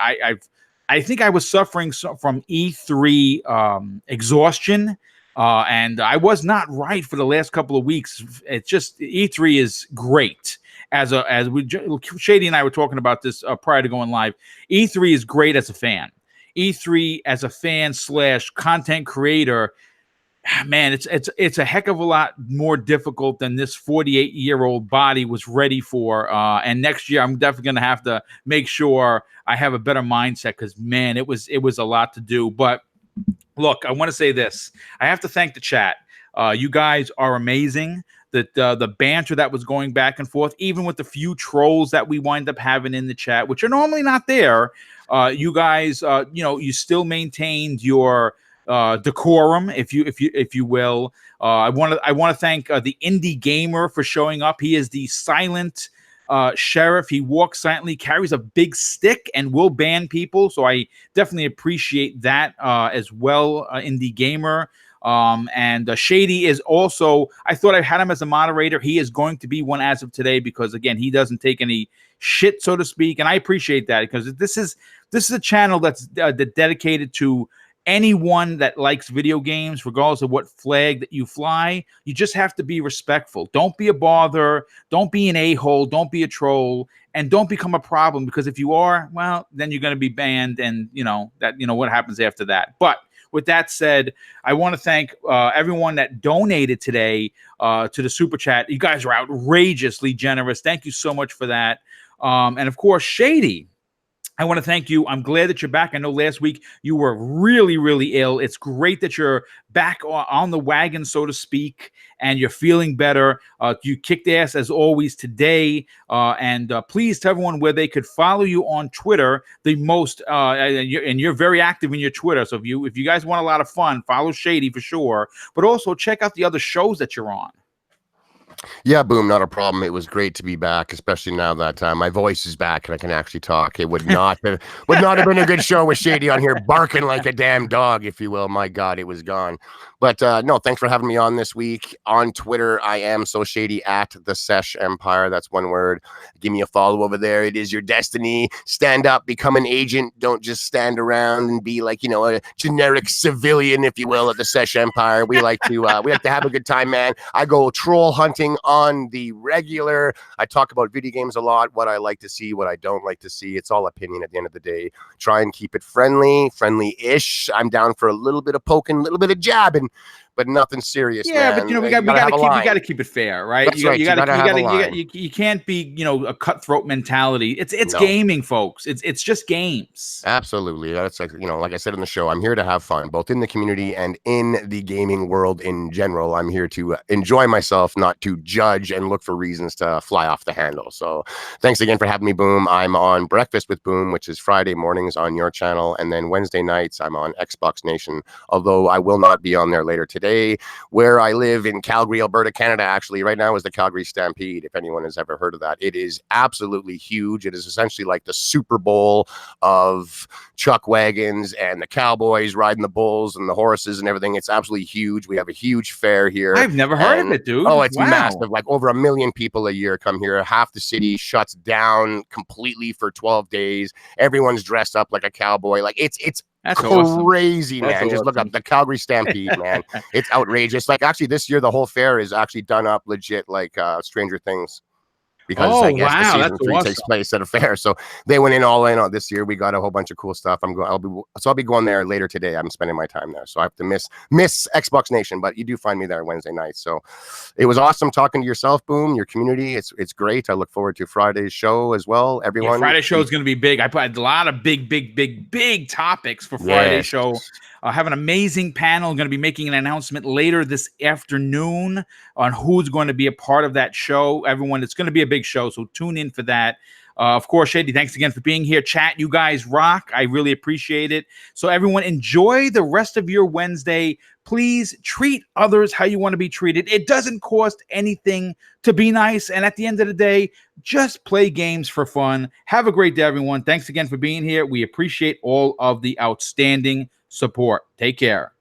I think I was suffering from E3 exhaustion And I was not right for the last couple of weeks. It's just E3 is great. Shady and I were talking about this prior to going live. E3 is great as a fan. E3 as a fan / content creator, man, it's a heck of a lot more difficult than this 48-year-old body was ready for. And next year, I'm definitely going to have to make sure I have a better mindset because, man, it was a lot to do. But look, I want to say this. I have to thank the chat. You guys are amazing. The banter that was going back and forth, even with the few trolls that we wind up having in the chat, which are normally not there. You guys, you still maintained your decorum, if you will. I want to thank the indie gamer for showing up. He is the silent sheriff. He walks silently, carries a big stick, and will ban people. So I definitely appreciate that as well, indie gamer. And Shady is also, I thought I had him as a moderator. He is going to be one as of today because, again, he doesn't take any shit, so to speak. And I appreciate that because this is a channel that's dedicated to anyone that likes video games, regardless of what flag that you fly. You just have to be respectful. Don't be a bother. Don't be an a-hole. Don't be a troll. And don't become a problem, because if you are, well, then you're going to be banned. And what happens after that. But with that said, I want to thank everyone that donated today to the super chat. You guys are outrageously generous. Thank you so much for that. And of course, Shady, I want to thank you. I'm glad that you're back. I know last week you were really, really ill. It's great that you're back on the wagon, so to speak, and you're feeling better. You kicked ass as always today. And please tell everyone where they could follow you on Twitter. The most, and you're very active in your Twitter. So if you guys want a lot of fun, follow Shady for sure. But also check out the other shows that you're on. Yeah, Boom, not a problem. It was great to be back, especially now that my voice is back and I can actually talk. It would not have been a good show with Shady on here barking like a damn dog, if you will. My God, it was gone. But no, thanks for having me on this week. On Twitter, I am so shady at the Sesh Empire. That's one word. Give me a follow over there. It is your destiny. Stand up, become an agent. Don't just stand around and be like, a generic civilian, if you will, at the Sesh Empire. We like to have a good time, man. I go troll hunting on the regular. I talk about video games a lot, what I like to see, what I don't like to see. It's all opinion at the end of the day. Try and keep it friendly-ish. I'm down for a little bit of poking, a little bit of jabbing, but nothing serious. Yeah, man. but we got to keep it fair, right? That's right. You can't be a cutthroat mentality. It's gaming, folks. It's just games. Absolutely. That's like I said in the show, I'm here to have fun, both in the community and in the gaming world in general. I'm here to enjoy myself, not to judge and look for reasons to fly off the handle. So thanks again for having me, Boom. I'm on Breakfast with Boom, which is Friday mornings on your channel, and then Wednesday nights I'm on Xbox Nation, although I will not be on there later today. Where I live in Calgary, Alberta, Canada, actually right now is the Calgary Stampede, if anyone has ever heard of that. It is absolutely huge. It is essentially like the Super Bowl of chuck wagons and the cowboys riding the bulls and the horses and everything. It's absolutely huge. We have a huge fair here. I've never heard of it, dude. Oh, it's massive. Like over 1 million people a year come here. Half the city shuts down completely for 12 days. Everyone's dressed up like a cowboy. Like it's that's crazy, awesome. Man. That's Just look up the Calgary Stampede, man. It's outrageous. Like actually this year, the whole fair is actually done up legit like Stranger Things. Because I guess the season 3 takes place at a fair, so they went all in on this year. We got a whole bunch of cool stuff. I'll be going there later today. I'm spending my time there, so I have to miss Xbox Nation, but you do find me there Wednesday night. So it was awesome talking to yourself, Boom, your community. It's great. I look forward to Friday's show as well. Everyone, Friday's show is going to be big. I put a lot of big topics for Friday's show. I have an amazing panel. I'm going to be making an announcement later this afternoon on who's going to be a part of that show. Everyone, it's going to be a big show, so tune in for that. Of course, Shady, thanks again for being here. Chat, you guys rock. I really appreciate it. So everyone, enjoy the rest of your Wednesday. Please treat others how you want to be treated. It doesn't cost anything to be nice. And at the end of the day, just play games for fun. Have a great day, everyone. Thanks again for being here. We appreciate all of the outstanding support. Take care.